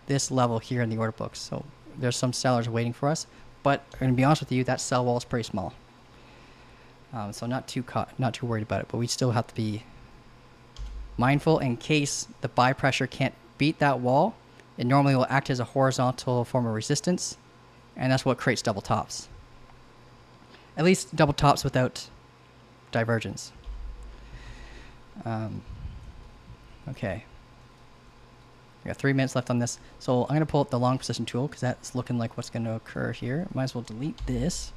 this level here in the order books. So there's some sellers waiting for us, but I'm going to be honest with you, that sell wall is pretty small. So not too worried about it, but we still have to be mindful in case the buy pressure can't beat that wall. It normally will act as a horizontal form of resistance, and that's what creates double tops. At least double tops without divergence. Okay. We got 3 minutes left on this. So I'm going to pull up the long position tool because that's looking like what's going to occur here. Might as well delete this.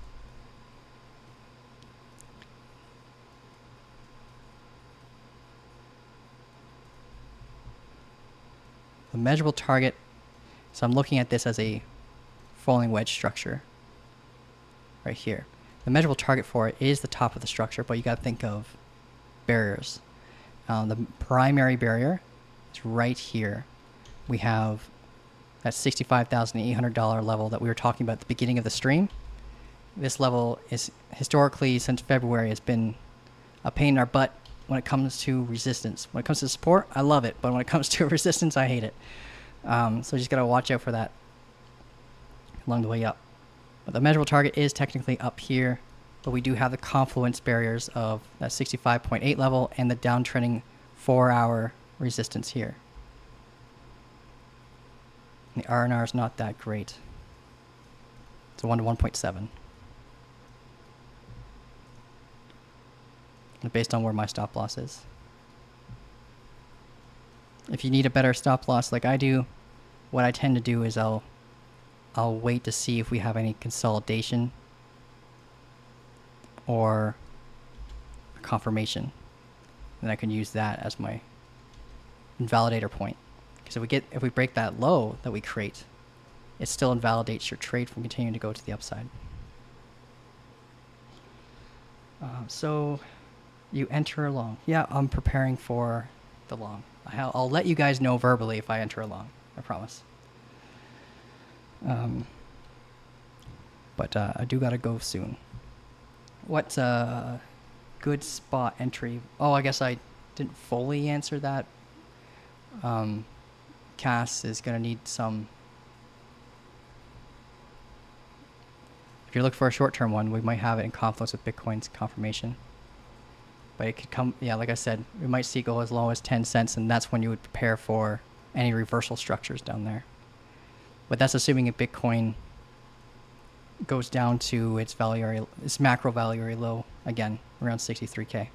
The measurable target, so I'm looking at this as a falling wedge structure right here. The measurable target for it is the top of the structure, but you got to think of barriers. The primary barrier is right here. We have that $65,800 level that we were talking about at the beginning of the stream. This level is historically, since February, has been a pain in our butt when it comes to resistance. When it comes to support, I love it, but when it comes to resistance, I hate it. So just gotta watch out for that along the way up. But the measurable target is technically up here, but we do have the confluence barriers of that 65.8 level and the downtrending 4-hour resistance here. The R&R is not that great. It's a 1 to 1.7. Based on where my stop loss is. If you need a better stop loss like I do, what I tend to do is I'll wait to see if we have any consolidation or confirmation. Then I can use that as my invalidator point. Because if we break that low that we create, it still invalidates your trade from continuing to go to the upside. So you enter a long. Yeah, I'm preparing for the long. I'll let you guys know verbally if I enter a long. I promise. But I do gotta go soon. What's a good spot entry? Oh, I guess I didn't fully answer that. Cass is gonna need some. If you're looking for a short-term one, we might have it in confluence with Bitcoin's confirmation. But it could come, yeah, like I said, we might see it go as low as 10 cents, and that's when you would prepare for any reversal structures down there. But that's assuming if Bitcoin goes down to its value area, its macro value area low again, around 63K.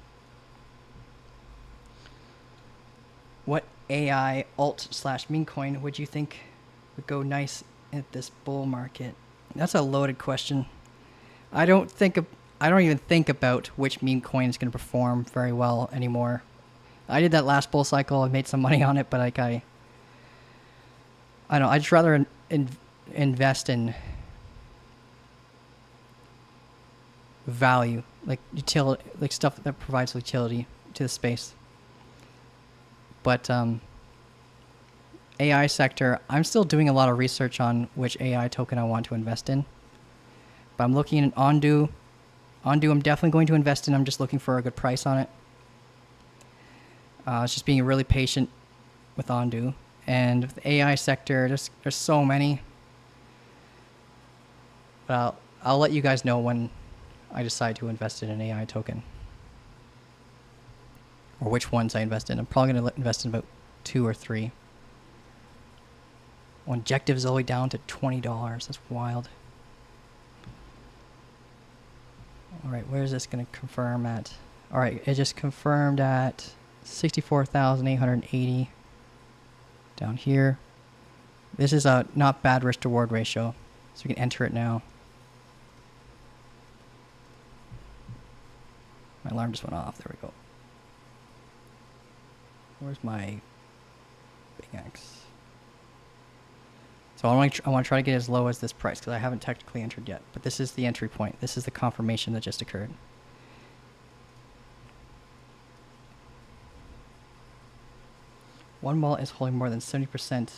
What AI alt/meme coin would you think would go nice at this bull market? That's a loaded question. I don't even think about which meme coin is going to perform very well anymore. I did that last bull cycle. I made some money on it, but like I don't know. I'd just rather invest in value, like utility, like stuff that provides utility to the space. But AI sector, I'm still doing a lot of research on which AI token I want to invest in. But I'm looking at Ondu. Ondu, I'm definitely going to invest in. I'm just looking for a good price on it. It's just being really patient with Ondu. And with the AI sector, there's so many. But I'll let you guys know when I decide to invest in an AI token. Or which ones I invest in. I'm probably going to invest in about 2 or 3. Objective is all the way down to $20. That's wild. All right, where is this going to confirm at? All right, it just confirmed at 64,880 down here. This is a not bad risk to reward ratio, so we can enter it now. My alarm just went off. There we go. Where's my big X? So I want to try to get as low as this price because I haven't technically entered yet. But this is the entry point. This is the confirmation that just occurred. One wallet is holding more than 70%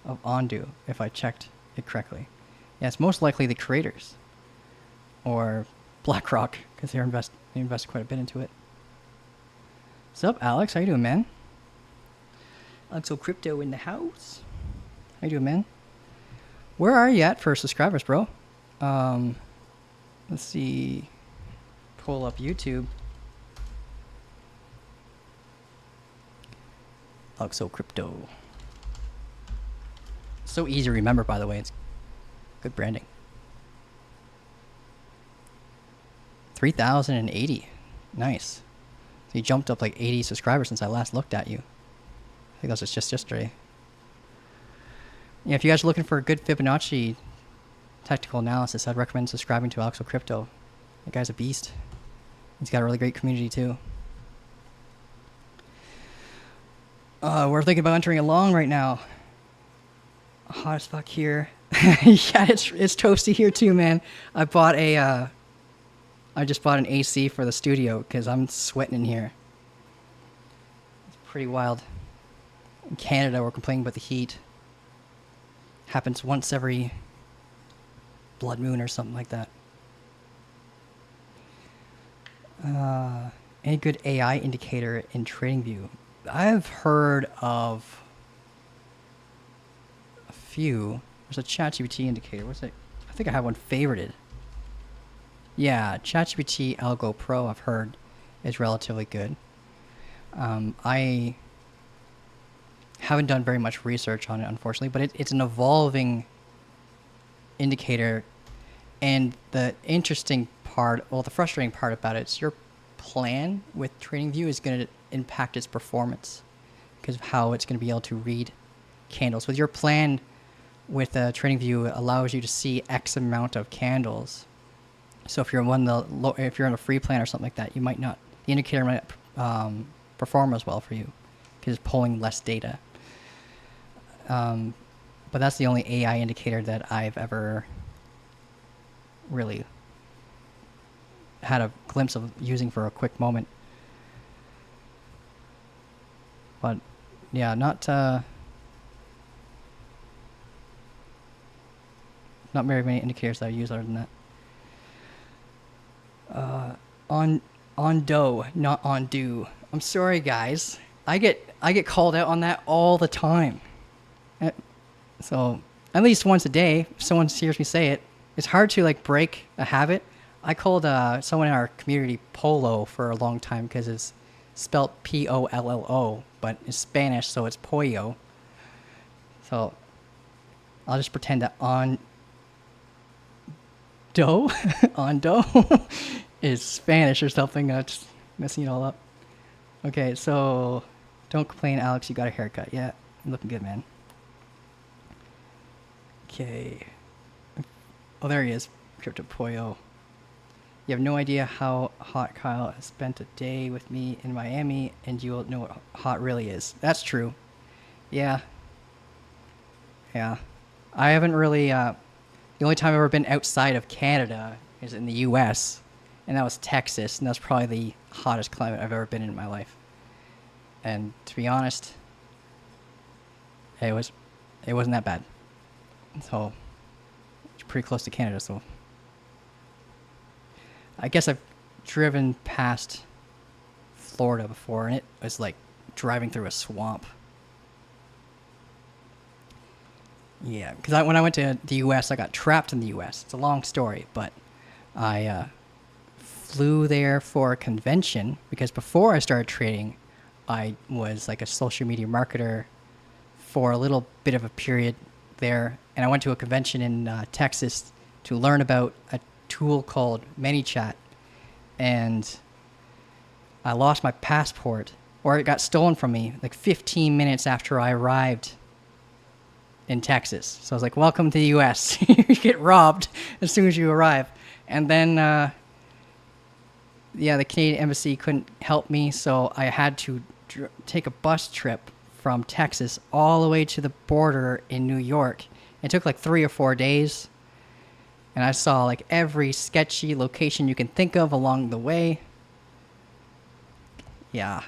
of Ondu, if I checked it correctly. Yeah, it's most likely the creators or BlackRock because they invest quite a bit into it. What's up, Alex? How you doing, man? Alexo Crypto in the house. How you doing, man? Where are you at for subscribers, bro? Let's see. Pull up YouTube. Alexo Crypto. So easy to remember, by the way. It's good branding. 3,080. Nice. So you jumped up like 80 subscribers since I last looked at you. I think that was just yesterday. Yeah, if you guys are looking for a good Fibonacci technical analysis, I'd recommend subscribing to Alexo Crypto. That guy's a beast. He's got a really great community too. We're thinking about entering a long right now. Hot as fuck here. Yeah, it's toasty here too, man. I just bought an AC for the studio because I'm sweating in here. It's pretty wild. In Canada, we're complaining about the heat. Happens once every blood moon or something like that. Any good AI indicator in TradingView? I've heard of few. There's a ChatGPT indicator. What's it? I think I have one favorited. Yeah, ChatGPT Algo Pro, I've heard, is relatively good. I haven't done very much research on it, unfortunately, but it's an evolving indicator. And the interesting part, well, the frustrating part about it is your plan with TradingView is going to impact its performance because of how it's going to be able to read candles. With your plan with TradingView, it allows you to see X amount of candles. So if you're if you're on a free plan or something like that, you might not. The indicator might perform as well for you because it's pulling less data. But that's the only AI indicator that I've ever really had a glimpse of using for a quick moment. But yeah, not very many indicators that I use other than that. On do, not on do. I'm sorry, guys. I get called out on that all the time. So at least once a day, if someone hears me say it, it's hard to like break a habit. I called someone in our community Polo for a long time because it's spelled Pollo, but it's Spanish, so it's pollo. So I'll just pretend that on do is Spanish or something. Just messing it all up. Okay, so don't complain, Alex. You got a haircut. Yeah, you're looking good, man. Okay. Oh, there he is. Crypto Pollo. You have no idea how hot Kyle has spent a day with me in Miami, and you will know what hot really is. That's true. Yeah. Yeah. I haven't really, the only time I've ever been outside of Canada is in the U.S., and that was Texas, and that's probably the hottest climate I've ever been in my life. And to be honest, it wasn't that bad. So, it's pretty close to Canada, so. I guess I've driven past Florida before, and it was like driving through a swamp. Yeah, because when I went to the U.S., I got trapped in the U.S. It's a long story, but I flew there for a convention because before I started trading, I was like a social media marketer for a little bit of a period there, and I went to a convention in Texas to learn about a tool called ManyChat, and I lost my passport, or it got stolen from me like 15 minutes after I arrived in Texas. So I was like, welcome to the US. You get robbed as soon as you arrive. And then the Canadian embassy couldn't help me, so I had to take a bus trip from Texas all the way to the border in New York. It took like 3 or 4 days. And I saw like every sketchy location you can think of along the way. Yeah,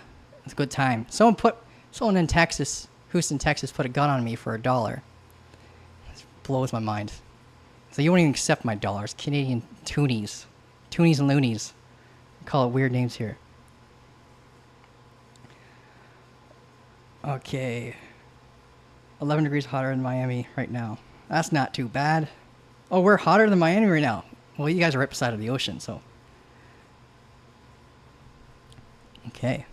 it's a good time. Someone in Texas, Houston, Texas, put a gun on me for $1. It blows my mind. So you won't even accept my dollars. Canadian toonies. Toonies and loonies. We call it weird names here. Okay. 11 degrees hotter in Miami right now. That's not too bad. Oh, we're hotter than Miami right now. Well, you guys are right beside of the ocean, so. Okay.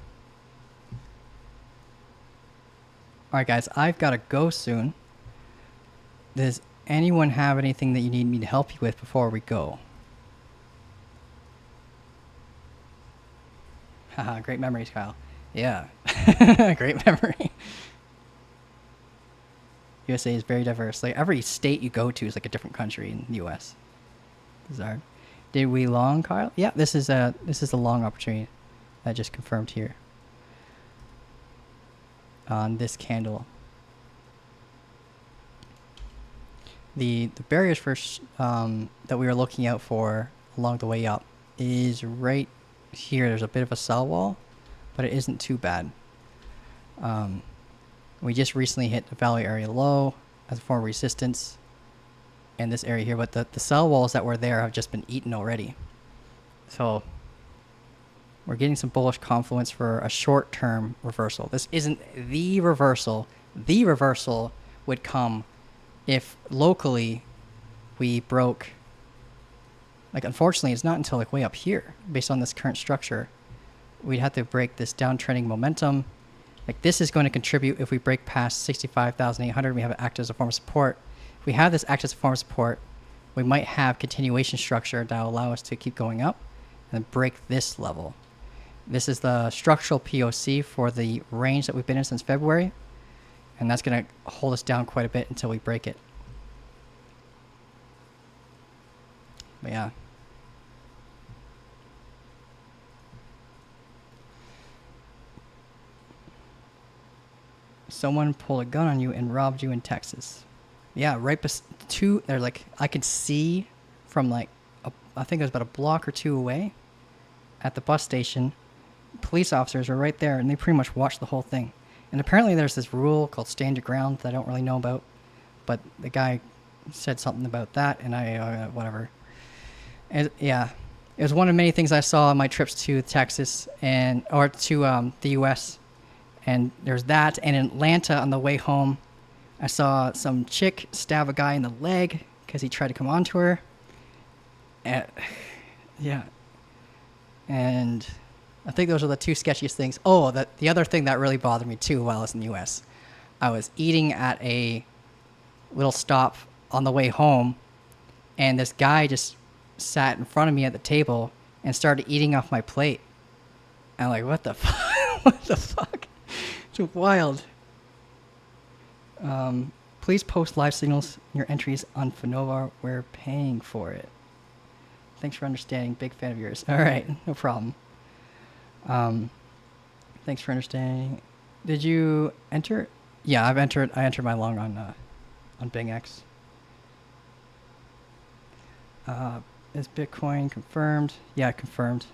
All right, guys, I've got to go soon. Does anyone have anything that you need me to help you with before we go? Haha, great memories, Kyle. Yeah, great memory. USA is very diverse. Like every state you go to is like a different country in the U.S. Bizarre. Did we long, Kyle? Yeah, this is a long opportunity. I just confirmed here on this candle. The barriers for that we were looking out for along the way up is right here. There's a bit of a sell wall, but it isn't too bad. We just recently hit the value area low as a form of resistance in this area here, but the sell walls that were there have just been eaten already. So we're getting some bullish confluence for a short-term reversal. This isn't the reversal. The reversal would come if locally we broke, like unfortunately it's not until like way up here based on this current structure, we'd have to break this downtrending momentum. Like this is going to contribute if we break past 65,800, we have it act as a form of support. If we have this act as a form of support, we might have continuation structure that will allow us to keep going up and then break this level. This is the structural POC for the range that we've been in since February, and that's going to hold us down quite a bit until we break it. But yeah. Someone pulled a gun on you and robbed you in Texas. Yeah, right they're like, I could see from like, I think it was about a block or two away at the bus station, police officers were right there and they pretty much watched the whole thing. And apparently there's this rule called stand your ground that I don't really know about, but the guy said something about that and I, whatever. And yeah, it was one of many things I saw on my trips to Texas or to the US. And there's that, and in Atlanta on the way home, I saw some chick stab a guy in the leg because he tried to come onto her. And, yeah. And I think those are the two sketchiest things. Oh, the other thing that really bothered me too while I was in the U.S., I was eating at a little stop on the way home, and this guy just sat in front of me at the table and started eating off my plate. I'm like, what the fuck? What the fuck? It's wild. Please post live signals in your entries on Fanova. We're paying for it. Thanks for understanding. Big fan of yours. All right, no problem. Thanks for understanding. Did you enter? Yeah, I entered my long on BingX. Is Bitcoin confirmed? Yeah, confirmed.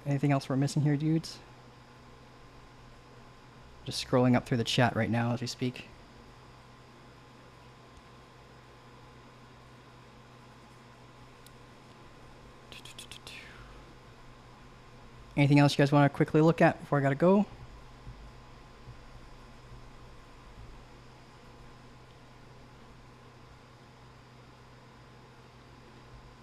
Anything else we're missing here, dudes? Just scrolling up through the chat right now as we speak. Anything else you guys want to quickly look at before I gotta go?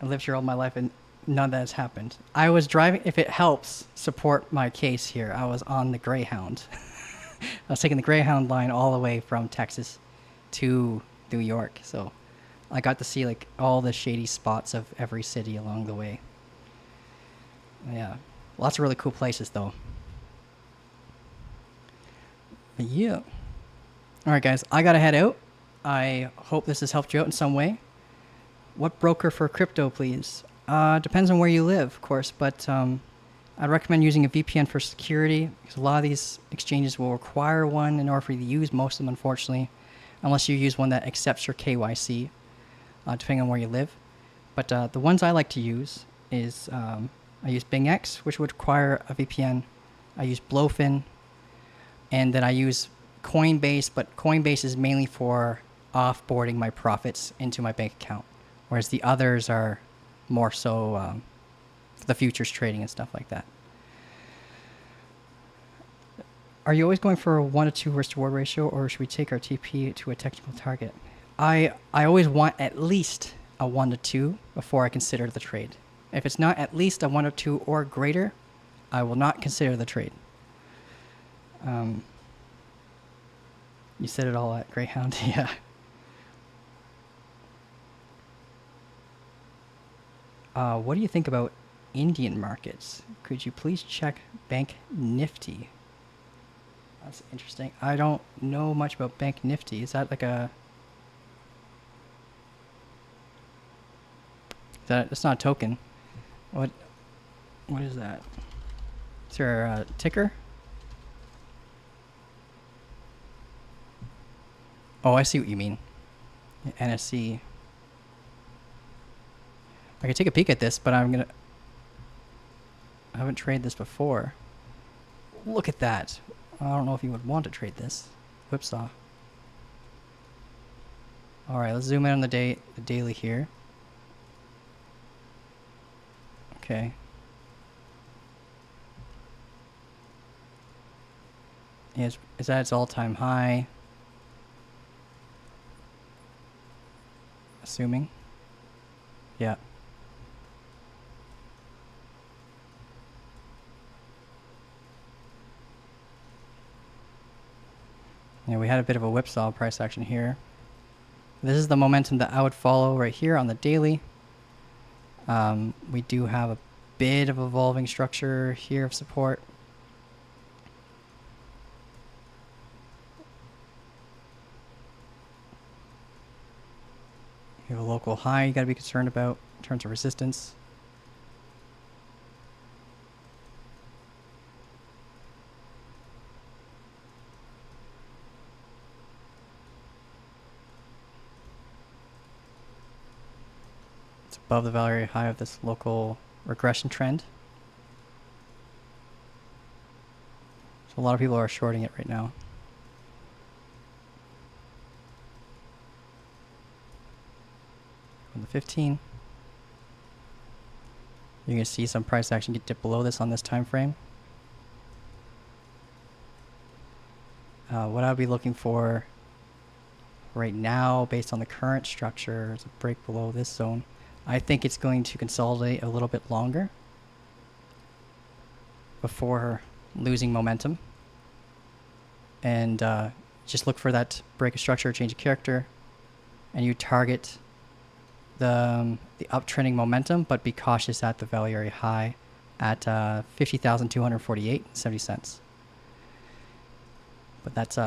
I lived here all my life and none of that has happened. I was driving, if it helps support my case here, I was on the Greyhound. I was taking the Greyhound line all the way from Texas to New York. So I got to see like all the shady spots of every city along the way. Yeah. Lots of really cool places though. But yeah. All right, guys, I gotta head out. I hope this has helped you out in some way. What broker for crypto, please? Depends on where you live, of course, but I'd recommend using a VPN for security because a lot of these exchanges will require one in order for you to use most of them, unfortunately, unless you use one that accepts your KYC, depending on where you live. But the ones I like to use is I use BingX, which would require a VPN. I use Blowfin, and then I use Coinbase, but Coinbase is mainly for offboarding my profits into my bank account, whereas the others are more so for the futures trading and stuff like that. Are you always going for a 1 to 2 risk to reward ratio, or should we take our TP to a technical target? I always want at least a 1 to 2 before I consider the trade. If it's not at least a 1 or 2 or greater, I will not consider the trade. You said it all at Greyhound, yeah. What do you think about Indian markets? Could you please check Bank Nifty? That's interesting. I don't know much about Bank Nifty. Is that like a... That's not a token. What is that? Is there a ticker? Oh, I see what you mean. NSC. I could take a peek at this, but I haven't traded this before. Look at that. I don't know if you would want to trade this. Whipsaw. All right, let's zoom in on the daily here. Okay. Is that its all-time high? assuming. Yeah. Yeah, we had a bit of a whipsaw price action here. This is the momentum that I would follow right here on the daily. We do have a bit of evolving structure here of support. You have a local high you got to be concerned about in terms of resistance. It's above the value area high of this local regression trend. So a lot of people are shorting it right now. On the 15, you're going to see some price action get dipped below this on this time frame. What I'll be looking for right now, based on the current structure, is a break below this zone. I think it's going to consolidate a little bit longer before losing momentum. And just look for that break of structure, change of character, and you target the uptrending momentum, but be cautious at the value area high at 50,248.70 cents. But that's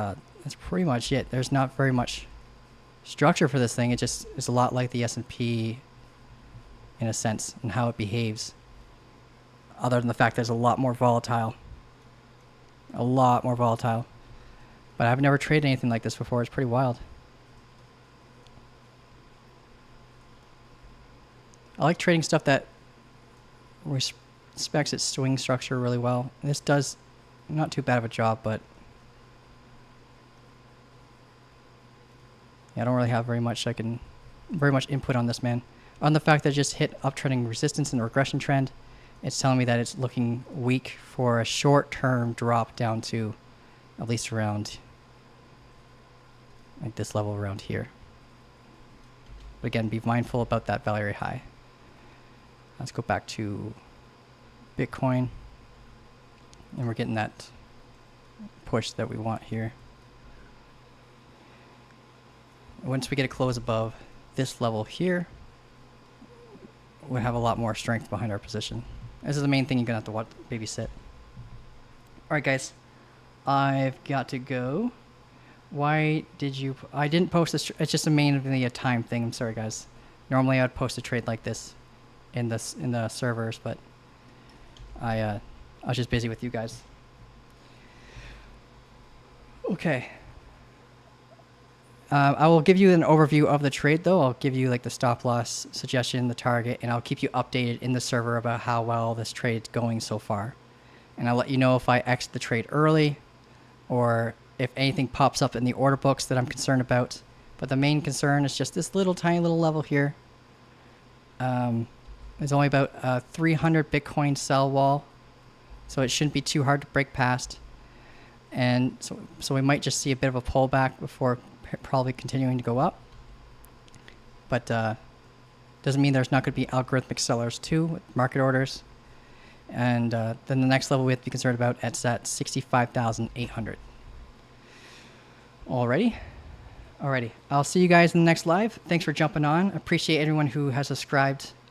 pretty much it. There's not very much structure for this thing. It just is a lot like the S&P in a sense, and how it behaves, other than the fact that it's a lot more volatile. A lot more volatile. But I've never traded anything like this before. It's pretty wild. I like trading stuff that respects its swing structure really well. This does not too bad of a job, but yeah, I don't really have very much input on this, man. On the fact that it just hit uptrending resistance in the regression trend, it's telling me that it's looking weak for a short-term drop down to at least around like this level around here. But again, be mindful about that value area high. Let's go back to Bitcoin, and we're getting that push that we want here. Once we get a close above this level here, we'll have a lot more strength behind our position. This is the main thing you're gonna have to babysit. All right, guys, I've got to go. Why did you? I didn't post this. It's just mainly a time thing. I'm sorry, guys. Normally, I'd post a trade like this in the servers, but I was just busy with you guys. Okay. I will give you an overview of the trade, though. I'll give you like the stop loss suggestion, the target, and I'll keep you updated in the server about how well this trade's going so far. And I'll let you know if I exit the trade early or if anything pops up in the order books that I'm concerned about. But the main concern is just this little tiny little level here. There's only about a 300 Bitcoin sell wall, so it shouldn't be too hard to break past. And so we might just see a bit of a pullback before probably continuing to go up. But doesn't mean there's not going to be algorithmic sellers too with market orders. And then the next level we have to be concerned about, it's at 65,800. Alrighty. I'll see you guys in the next live. Thanks for jumping on. Appreciate everyone who has subscribed